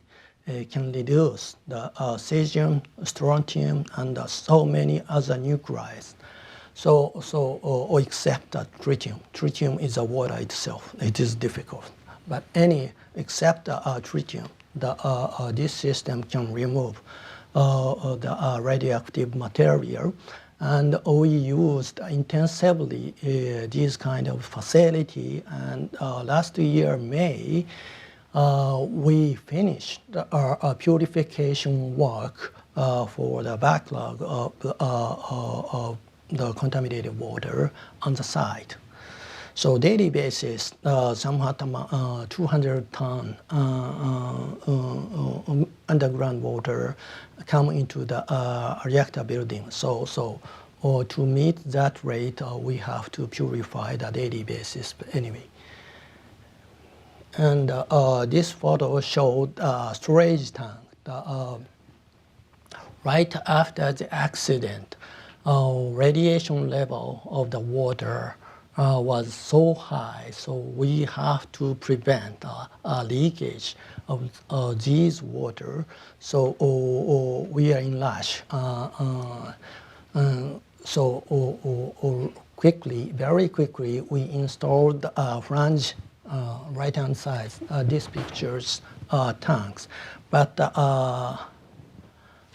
Speaker 6: can reduce the cesium, strontium, and so many other nuclides. Except that tritium. Tritium is a water itself. It is difficult. But except tritium, this system can remove the radioactive material. And we used intensively this kind of facility. And last year, May, we finished our purification work for the backlog of the contaminated water on the site. So daily basis, somewhat 200 ton underground water come into the reactor building. So to meet that rate, we have to purify the daily basis anyway. And this photo showed storage tank. Right after the accident, radiation level of the water was so high, so we have to prevent leakage of these water. So we are in rush. Very quickly, we installed flange right-hand side. These pictures tanks, but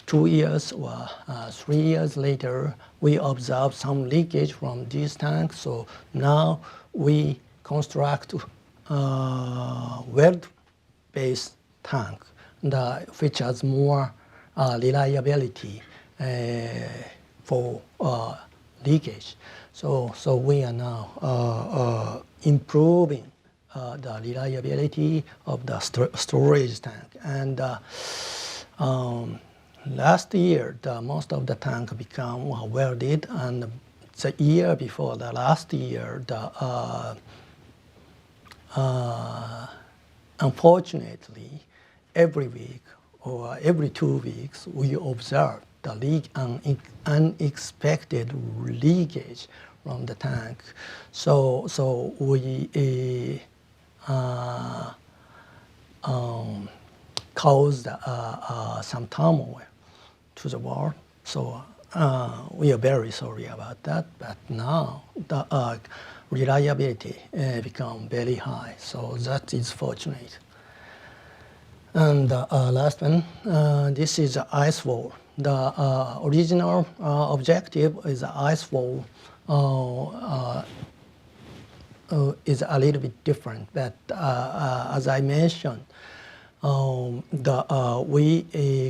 Speaker 6: 2 years or 3 years later, we observed some leakage from these tanks. So now we construct weld-based tank that features more reliability for leakage. So we are now improving the reliability of the storage tank. And last year, most of the tank became welded, and the year before the last year, unfortunately, every week or every 2 weeks, we observe the unexpected leakage from the tank. So we caused some turmoil to the world. So we are very sorry about that. But now the reliability become very high. So that is fortunate. And last one, this is the ice wall. The original objective is the ice wall is a little bit different. But as I mentioned, We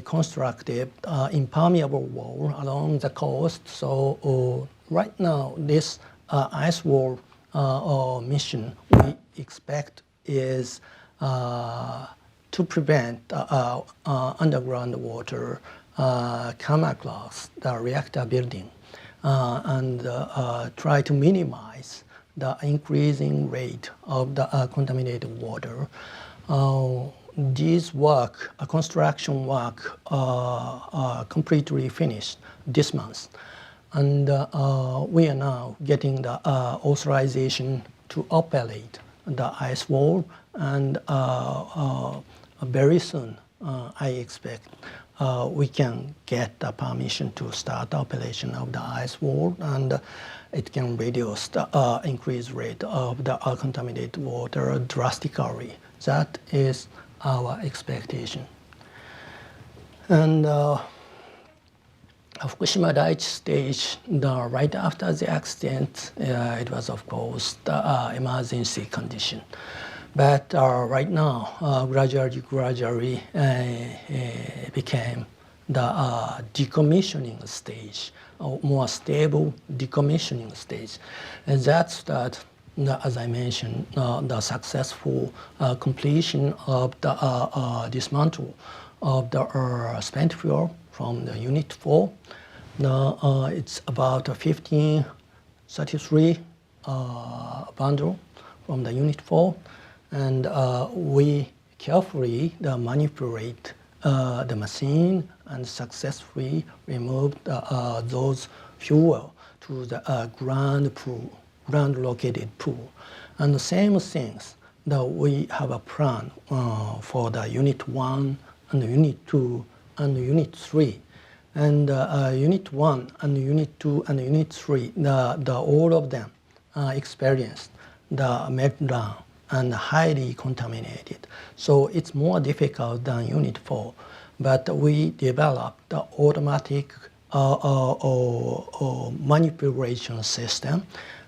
Speaker 6: constructed impermeable wall along the coast. So right now, this ice wall mission we expect is to prevent underground water come across the reactor building and try to minimize the increasing rate of the contaminated water. This work, construction work, completely finished this month. And we are now getting the authorization to operate the ice wall, and very soon, I expect we can get the permission to start operation of the ice wall, and it can reduce the increased rate of the contaminated water drastically. That is our expectation. And Fukushima Daiichi stage, right after the accident, it was of course the emergency condition. But right now, gradually became the decommissioning stage, more stable decommissioning stage. And that's that, as I mentioned, the successful completion of the dismantle of the spent fuel from the Unit 4. It's about 1533 bundle from the Unit 4. And we carefully manipulate the machine and successfully removed those fuel to the ground located pool. And the same things that we have a plan for the Unit 1 and Unit 2 and Unit 3. And Unit 1 and Unit 2 and Unit 3, all of them experienced the meltdown and highly contaminated. So it's more difficult than Unit 4. But we developed the automatic manipulation system.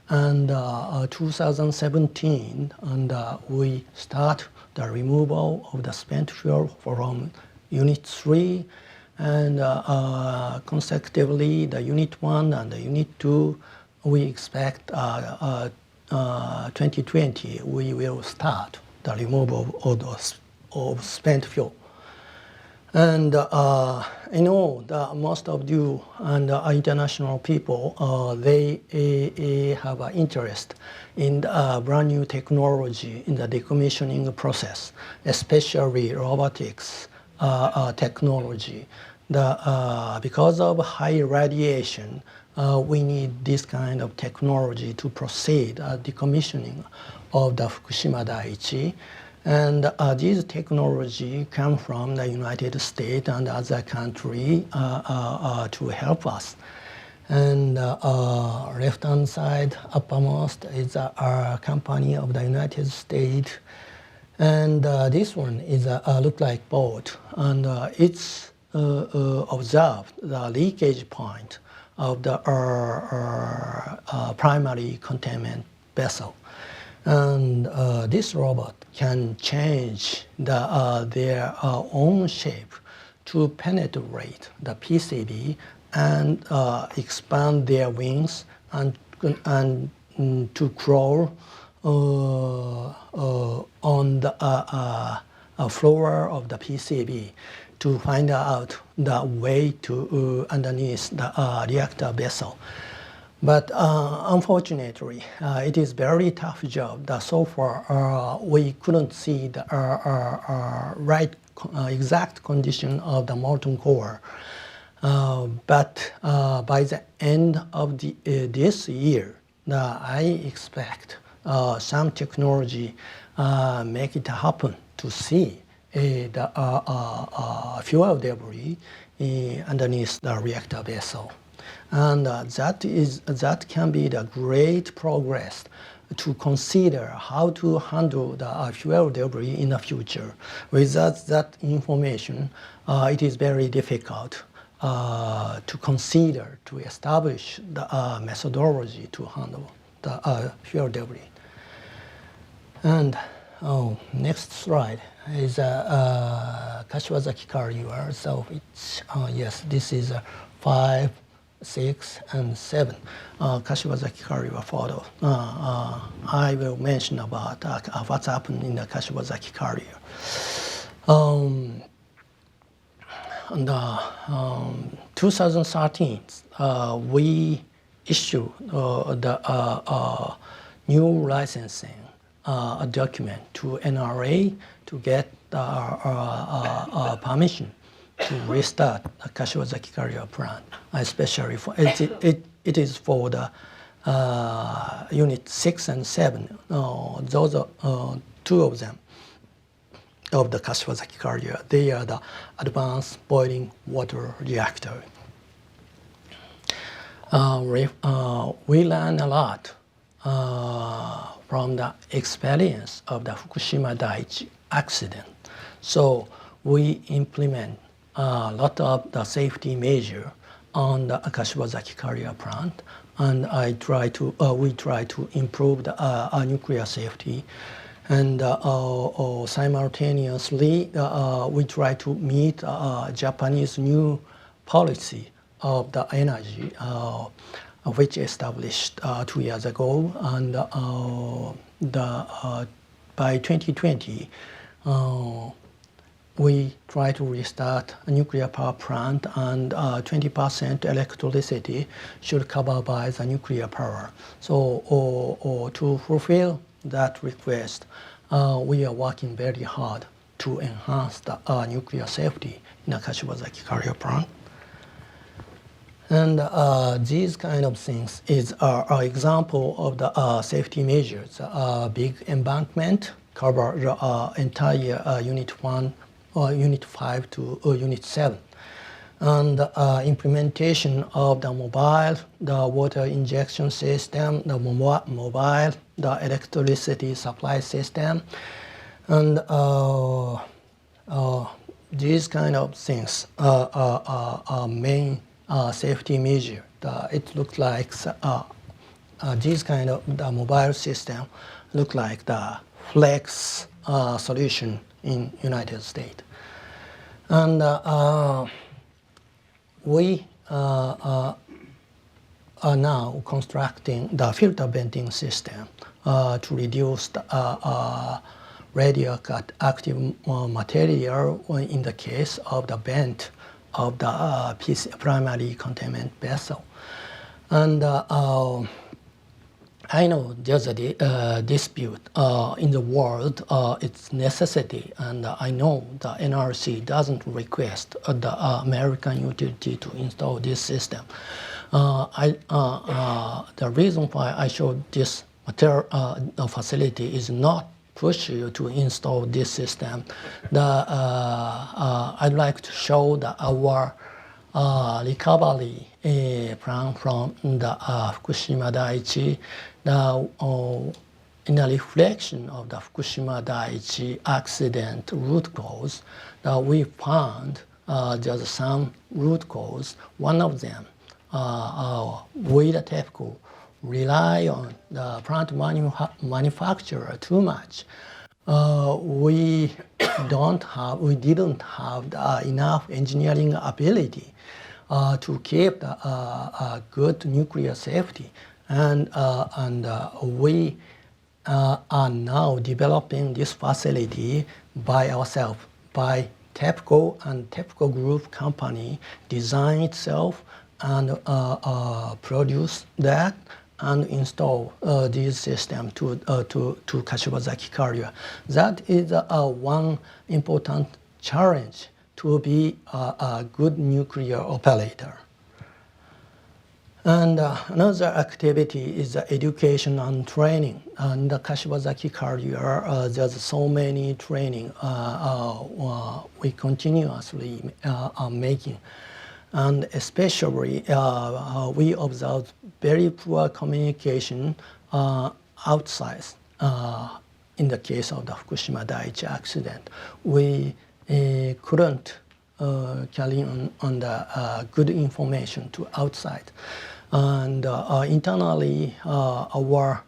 Speaker 6: And 2017, and we start the removal of the spent fuel from Unit 3, and consecutively the Unit 1 and the Unit 2, we expect 2020 we will start the removal of spent fuel. And I know that most of you and international people, they have an interest in brand new technology in the decommissioning process, especially robotics technology. Because of high radiation, we need this kind of technology to proceed decommissioning of the Fukushima Daiichi. And this technology come from the United States and other countries to help us. And left-hand side, uppermost, is a company of the United States. And this one is a look-like boat. And it's observed the leakage point of the primary containment vessel. And this robot can change their own shape to penetrate the PCB and expand their wings and to crawl on the floor of the PCB to find out the way to underneath the reactor vessel. But unfortunately, it is very tough job. So far, we couldn't see the right exact condition of the molten core. But by the end of this year, I expect some technology make it happen to see the fuel debris underneath the reactor vessel. And that can be the great progress to consider how to handle the fuel debris in the future. Without that information, it is very difficult to consider, to establish the methodology to handle the fuel debris. And Next slide is Kashiwazaki corridor. So it's yes, this is 5, 6, and 7 Kashiwazaki corridor photo. I will mention about what's happened in the Kashiwazaki corridor. In 2013, we issued the new licensing document to NRA to get permission to restart the Kashiwazaki corridor plant, especially for it is for the unit 6 and 7. Those are two of them of the Kashiwazaki corridor. They are the advanced boiling water reactor. We learned a lot from the experience of the Fukushima Daiichi accident. So we implement a lot of the safety measure on the Kashiwazaki corridor plant, and we try to improve the nuclear safety. And simultaneously, we try to meet Japanese new policy of the energy, which established 2 years ago. And by 2020, we try to restart a nuclear power plant, and 20% electricity should cover by the nuclear power. So to fulfill that request, we are working very hard to enhance the nuclear safety in the Kashiwazaki corridor plant. And these kind of things is an example of the safety measures. Big embankment cover the entire Unit 1, Unit 5 to Unit 7. And implementation of the water injection system, the electricity supply system, and these kind of things are main safety measure. It looks like these kind of the mobile system look like the flex solution in United States. And we are now constructing the filter venting system to reduce the radioactive material in the case of the vent of the primary containment vessel. And I know there's a dispute in the world, its necessity, and I know the NRC doesn't request the American utility to install this system. The reason why I showed this facility is not push you to install this system. I'd like to show our recovery plan from the Fukushima Daiichi. In a reflection of the Fukushima Daiichi accident root cause, we found there's some root cause. One of them, we the TEPCO rely on the plant manufacturer too much. We didn't have enough engineering ability to keep the good nuclear safety, and we are now developing this facility by ourselves, by TEPCO and TEPCO Group company design itself and produce that and install this system to Kashiwazaki corridor. That is one important challenge to be a good nuclear operator. And another activity is education and training. And the Kashiwazaki corridor, there's so many training we continuously are making. And especially, we observed very poor communication outside. In the case of the Fukushima Daiichi accident, we couldn't carry on the good information to outside. And internally, our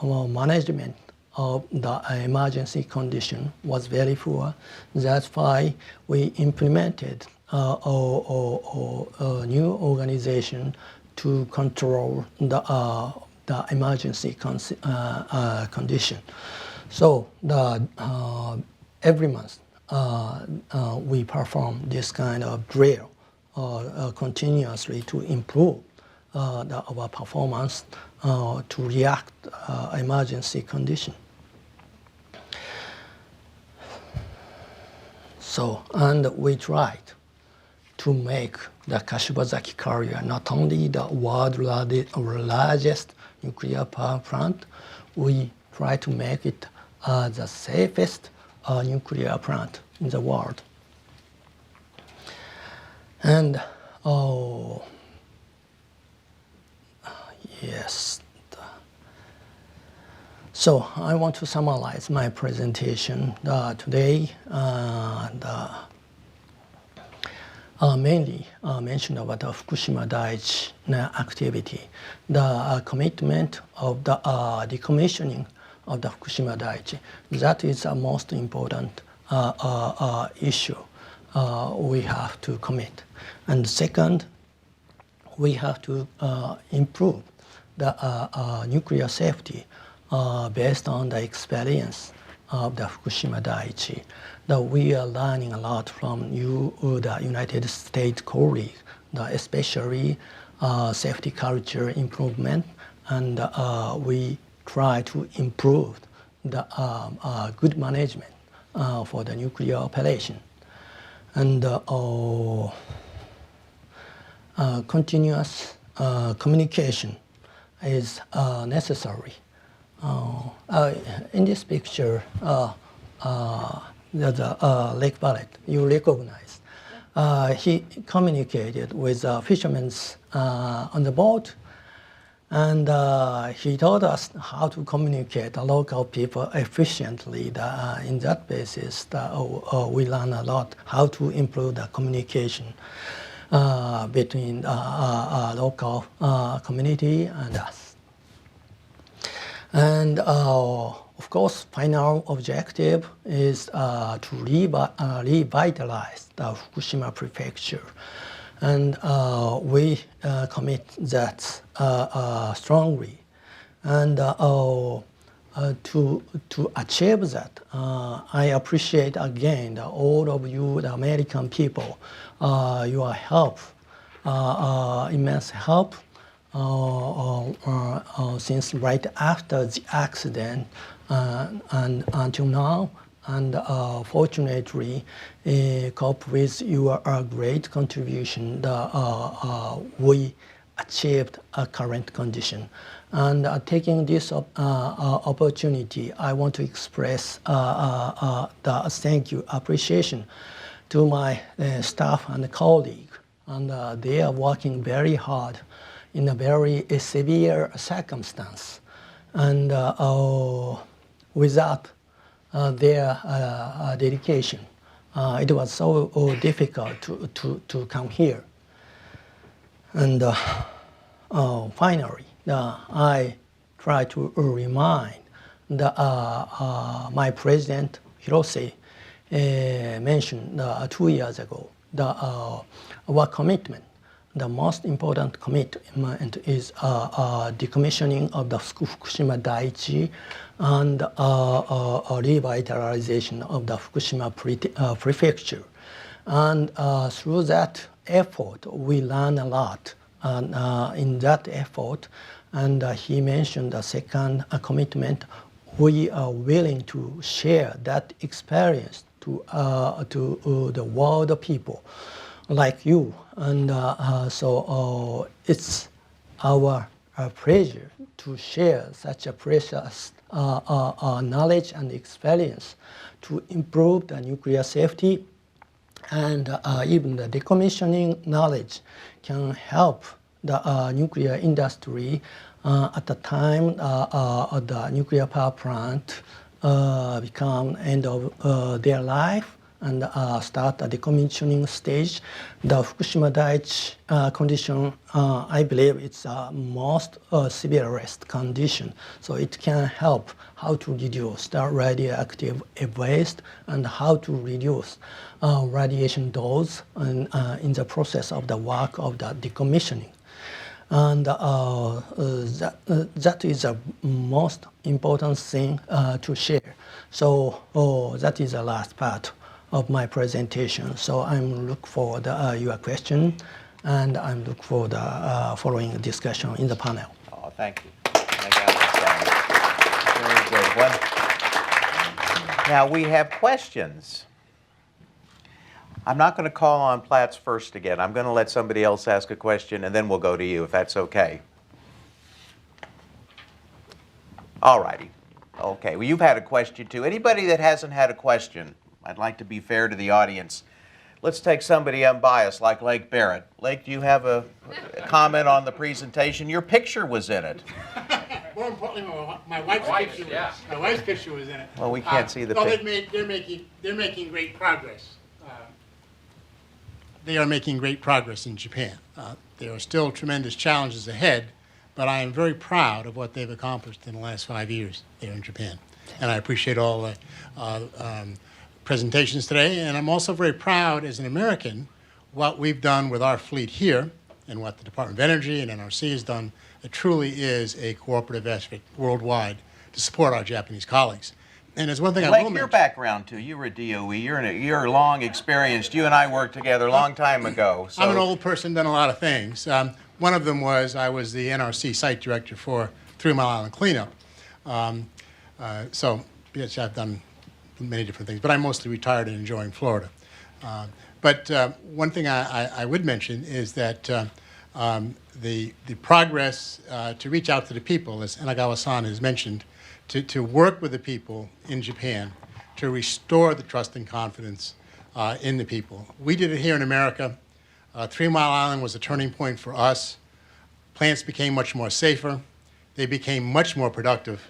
Speaker 6: management of the emergency condition was very poor. That's why we implemented a new organization to control the emergency condition. So every month we perform this kind of drill continuously to improve our performance to react emergency condition. So, and we tried to make the Kashibazaki carrier not only the world's largest nuclear power plant, we try to make it the safest nuclear plant in the world. And yes. So I want to summarize my presentation today. Mainly mentioned about the Fukushima Daiichi activity, the commitment of the decommissioning of the Fukushima Daiichi. That is the most important issue we have to commit. And second, we have to improve the nuclear safety based on the experience of the Fukushima Daiichi. That we are learning a lot from the United States colleagues, especially safety culture improvement, and we try to improve the good management for the nuclear operation. And continuous communication is necessary. In this picture, the Lake Barrett, you recognize. He communicated with fishermen on the boat, and he taught us how to communicate the local people efficiently. In that basis, we learn a lot how to improve the communication between local community and us. And of course, final objective is to revitalize the Fukushima prefecture. And we commit that strongly. And to achieve that, I appreciate again all of you, the American people, your help, immense help. Since right after the accident and until now, and fortunately, cope with your great contribution, we achieved a current condition. And taking this opportunity, I want to express the thank you, appreciation to my staff and colleague, and they are working very hard in a very severe circumstance, and without their dedication, it was so difficult to come here. And finally, I try to remind my president Hirose mentioned 2 years ago our commitment. The most important commitment is decommissioning of the Fukushima Daiichi and revitalization of the Fukushima prefecture. And through that effort, we learn a lot in that effort. And he mentioned the second commitment. We are willing to share that experience to the world people like you. And so it's our pleasure to share such a precious knowledge and experience to improve the nuclear safety, and even the decommissioning knowledge can help the nuclear industry at the time the nuclear power plant become end of their life, and start the decommissioning stage. The Fukushima Daiichi condition, I believe it's the most severest condition. So it can help how to reduce the radioactive waste and how to reduce radiation dose in the process of the work of the decommissioning. And that is the most important thing to share. So that is the last part of my presentation. So I'm looking forward to your question, and I'm looking forward to following discussion in the panel.
Speaker 1: Oh, thank you. Very good. Now we have questions. I'm not going to call on Platts first again. I'm going to let somebody else ask a question, and then we'll go to you, if that's okay. All righty. Okay. Well, you've had a question, too. Anybody that hasn't had a question, I'd like to be fair to the audience. Let's take somebody unbiased, like Lake Barrett. Lake, do you have a comment on the presentation? Your picture was in it.
Speaker 7: More importantly, my wife's picture was in it.
Speaker 1: Well, we can't see the
Speaker 7: no,
Speaker 1: picture.
Speaker 7: they're making great progress. They are making great progress in Japan. There are still tremendous challenges ahead, but I am very proud of what they've accomplished in the last 5 years there in Japan. And I appreciate all the presentations today. And I'm also very proud as an American what we've done with our fleet here and what the Department of Energy and NRC has done. It truly is a cooperative effort worldwide to support our Japanese colleagues. And there's one thing I will
Speaker 1: Lake,
Speaker 7: mention.
Speaker 1: your background, too. You were a DOE. You're long experienced. You and I worked together a long time ago. So.
Speaker 7: I'm an old person, done a lot of things. One of them was I was the NRC site director for 3 Mile Island cleanup. So yes, I've done many different things, but I'm mostly retired and enjoying Florida. But one thing I would mention is that the progress to reach out to the people, as Enagawa-san has mentioned, to work with the people in Japan to restore the trust and confidence in the people. We did it here in America. 3 Mile Island was a turning point for us. Plants became much more safer. They became much more productive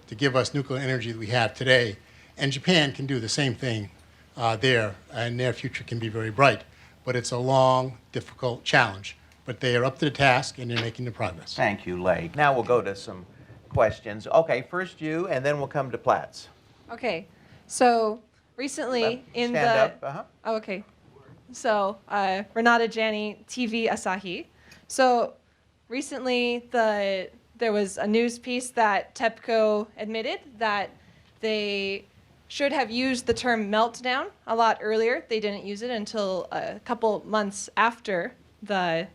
Speaker 7: to give us nuclear energy that we have today. And Japan can do the same thing there, and their future can be very bright. But it's a long, difficult challenge. But they are up to the task, and they're making the progress.
Speaker 1: Thank you, Lake. Now we'll go to some questions. Okay, first you, and then we'll come to Platts.
Speaker 3: Okay, so recently in
Speaker 1: Stand
Speaker 3: the
Speaker 1: up.
Speaker 3: Oh, okay, so Renata Janney, TV Asahi. So recently there was a news piece that TEPCO admitted that they should have used the term meltdown a lot earlier. They didn't use it until a couple months after the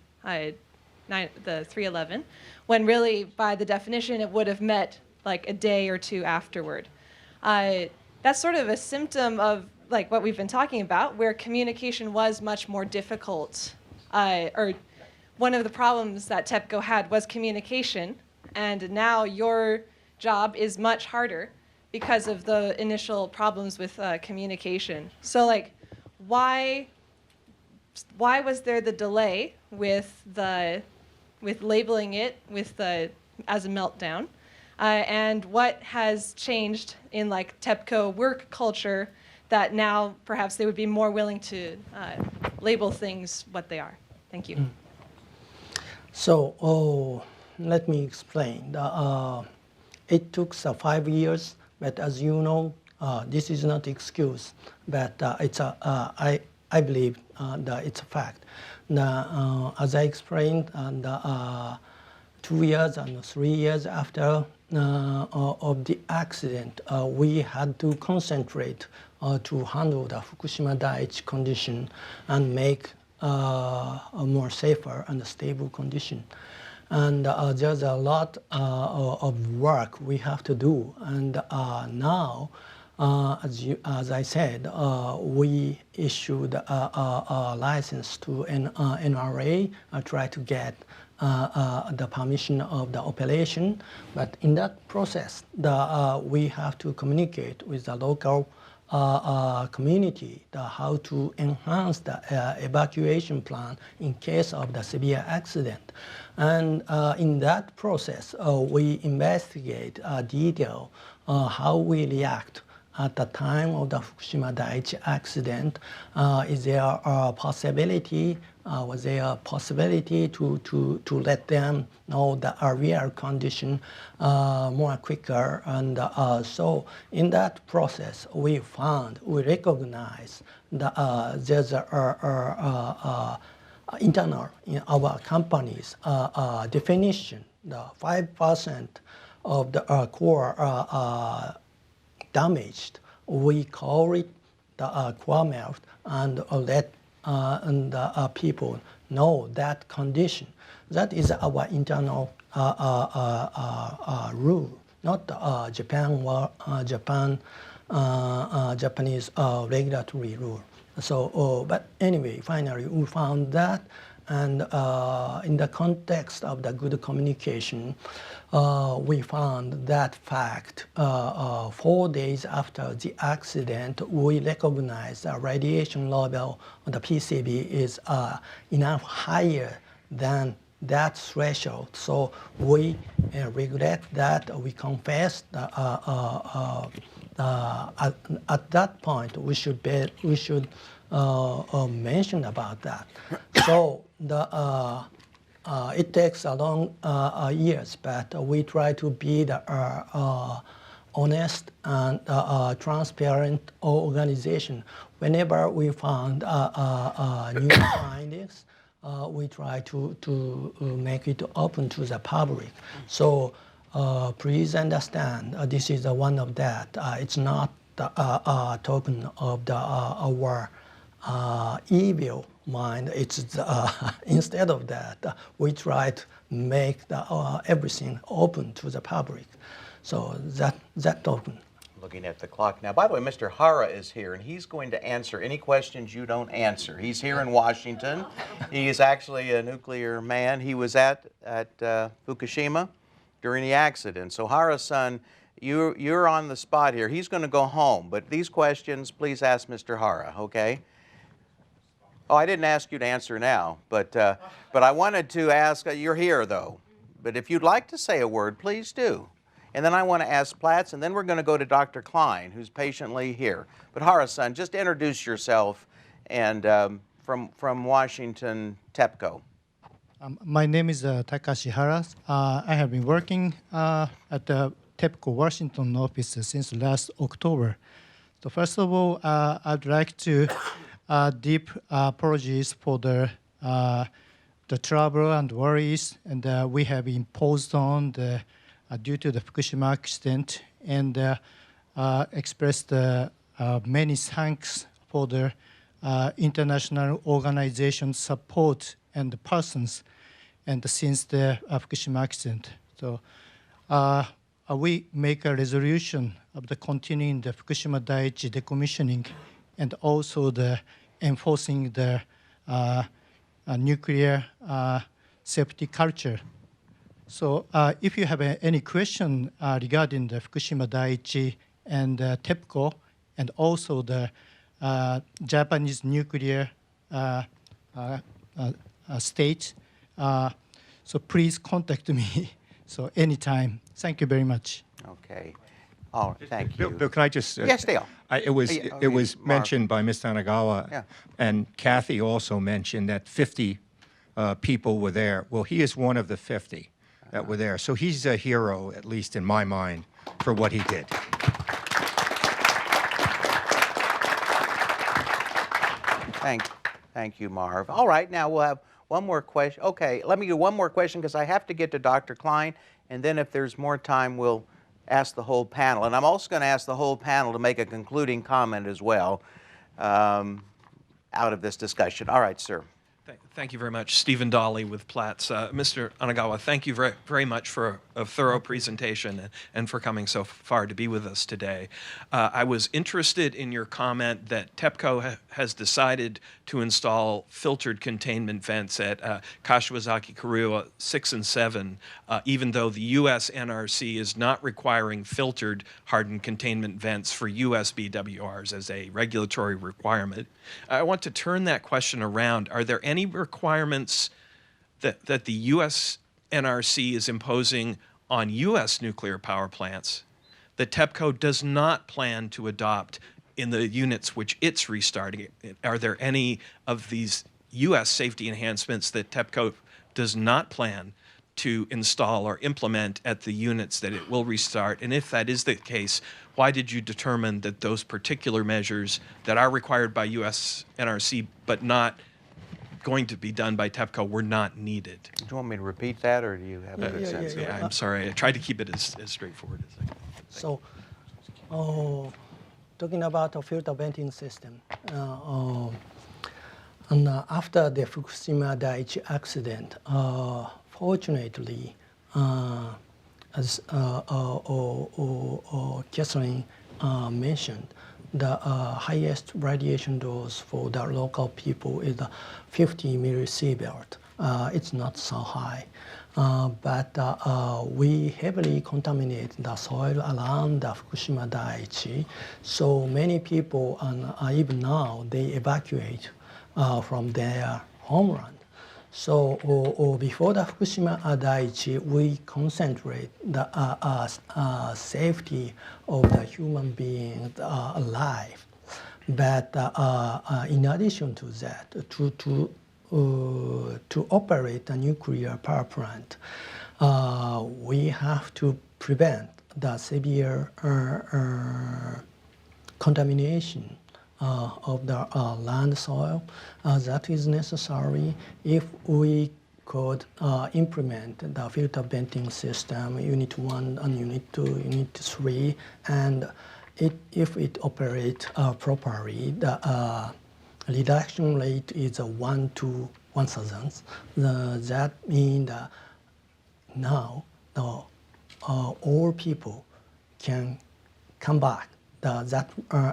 Speaker 3: 311, when really, by the definition, it would have met like a day or two afterward. That's sort of a symptom of like what we've been talking about, where communication was much more difficult. Or one of the problems that TEPCO had was communication, and now your job is much harder because of the initial problems with communication. So like, why was there the delay with labeling it as a meltdown, and what has changed in like TEPCO work culture that now perhaps they would be more willing to label things what they are? Thank you.
Speaker 6: So let me explain. It took 5 years, but as you know, this is not an excuse, but I believe that it's a fact. As I explained, 2 years and 3 years after of the accident, we had to concentrate to handle the Fukushima Daiichi condition and make a more safer and stable condition. And there's a lot of work we have to do. And now, as I said, we issued a license to NRA, try to get the permission of the operation. But in that process, we have to communicate with the local community how to enhance the evacuation plan in case of the severe accident. And in that process, we investigate detail how we react at the time of the Fukushima Daiichi accident, is there a possibility, was there a possibility to let them know the real condition more quicker? And so in that process, we recognize that there's internal in our company's definition, the 5% of the core damaged. We call it the core melt and let people know that condition. That is our internal rule, not Japanese regulatory rule. So, but anyway, finally we found that, and in the context of the good communication, we found that fact 4 days after the accident. We recognized the radiation level of the PCB is enough higher than that threshold. So we regret that. We confess that at that point we should mention about that. So it takes a long years, but we try to be the honest and transparent organization. Whenever we found new findings, we try to make it open to the public. So please understand, this is one of that. It's not a token of our evil mind. It's instead of that, we try to make everything open to the public. So that token.
Speaker 1: Looking at the clock now. By the way, Mr. Hara is here, and he's going to answer any questions you don't answer. He's here in Washington. He is actually a nuclear man. He was at Fukushima during the accident. So Hara-san, you're on the spot here. He's going to go home, but these questions, please ask Mr. Hara, okay? Oh, I didn't ask you to answer now, but I wanted to ask, you're here though, but if you'd like to say a word, please do. And then I want to ask Platts, and then we're going to go to Dr. Klein, who's patiently here. But Hara-san, just introduce yourself, and from Washington, TEPCO.
Speaker 8: My name is Takashi Hara. I have been working at the TEPCO Washington office since last October. So first of all, I'd like to deep apologies for the trouble and worries, and we have imposed on the due to the Fukushima accident, and expressed many thanks for the international organization support and the persons, and since the Fukushima accident. So we make a resolution of the continuing the Fukushima Daiichi decommissioning, and also the enforcing the nuclear safety culture. So if you have any question regarding the Fukushima Daiichi and TEPCO, and also the Japanese nuclear state, so please contact me. So anytime. Thank you very much.
Speaker 1: Okay. Oh, thank you.
Speaker 9: Bill, can I just?
Speaker 1: Yes, Dale.
Speaker 9: It was mentioned by Ms. Tanagawa, and Kathy also mentioned that 50 people were there. Well, he is one of the 50 that were there. So he's a hero, at least in my mind, for what he did.
Speaker 1: Thank you, Marv. All right, now we'll have one more question. Okay, let me do one more question because I have to get to Dr. Klein, and then if there's more time, we'll ask the whole panel. And I'm also going to ask the whole panel to make a concluding comment as well out of this discussion. All right, sir.
Speaker 10: Thank you very much. Stephen Dolly with Platts. Mr. Anagawa, thank you very, very much for a thorough presentation and for coming so far to be with us today. I was interested in your comment that TEPCO has decided to install filtered containment vents at Kashiwazaki Karuwa 6 and 7, even though the U.S. NRC is not requiring filtered hardened containment vents for U.S. BWRs as a regulatory requirement. I want to turn that question around. Are there any requirements that the U.S. NRC is imposing on U.S. nuclear power plants that TEPCO does not plan to adopt in the units which it's restarting? Are there any of these U.S. safety enhancements that TEPCO does not plan to install or implement at the units that it will restart? And if that is the case, why did you determine that those particular measures that are required by U.S. NRC but not going to be done by TEPCO were not needed?
Speaker 1: Do you want me to repeat that, or do you have a good
Speaker 6: Yeah,
Speaker 1: sense?
Speaker 6: yeah,
Speaker 10: I'm sorry. I tried to keep it as straightforward as I could.
Speaker 6: So, talking about a filter venting system, and after the Fukushima Daiichi accident, fortunately, as Catherine mentioned, the highest radiation dose for the local people is 50 millisievert. It's not so high. But we heavily contaminate the soil around the Fukushima Daiichi. So many people, and even now, they evacuate from their homeland. So before the Fukushima Daiichi, we concentrate the safety of the human beings alive. But in addition to that, to operate a nuclear power plant, we have to prevent the severe contamination of the land soil. That is necessary if we could implement the filter venting system, Unit 1 and Unit 2, Unit 3, and if it operates properly, the reduction rate is 1 to 1,000. That means that now all people can come back that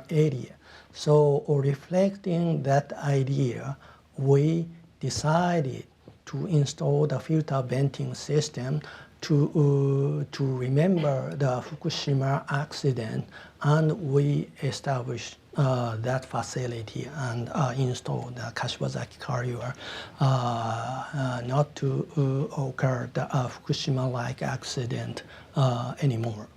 Speaker 6: area. So reflecting that idea, we decided to install the filter venting system to remember the Fukushima accident, and we established that facility and installed the Kashiwazaki carrier not to occur the Fukushima-like accident anymore.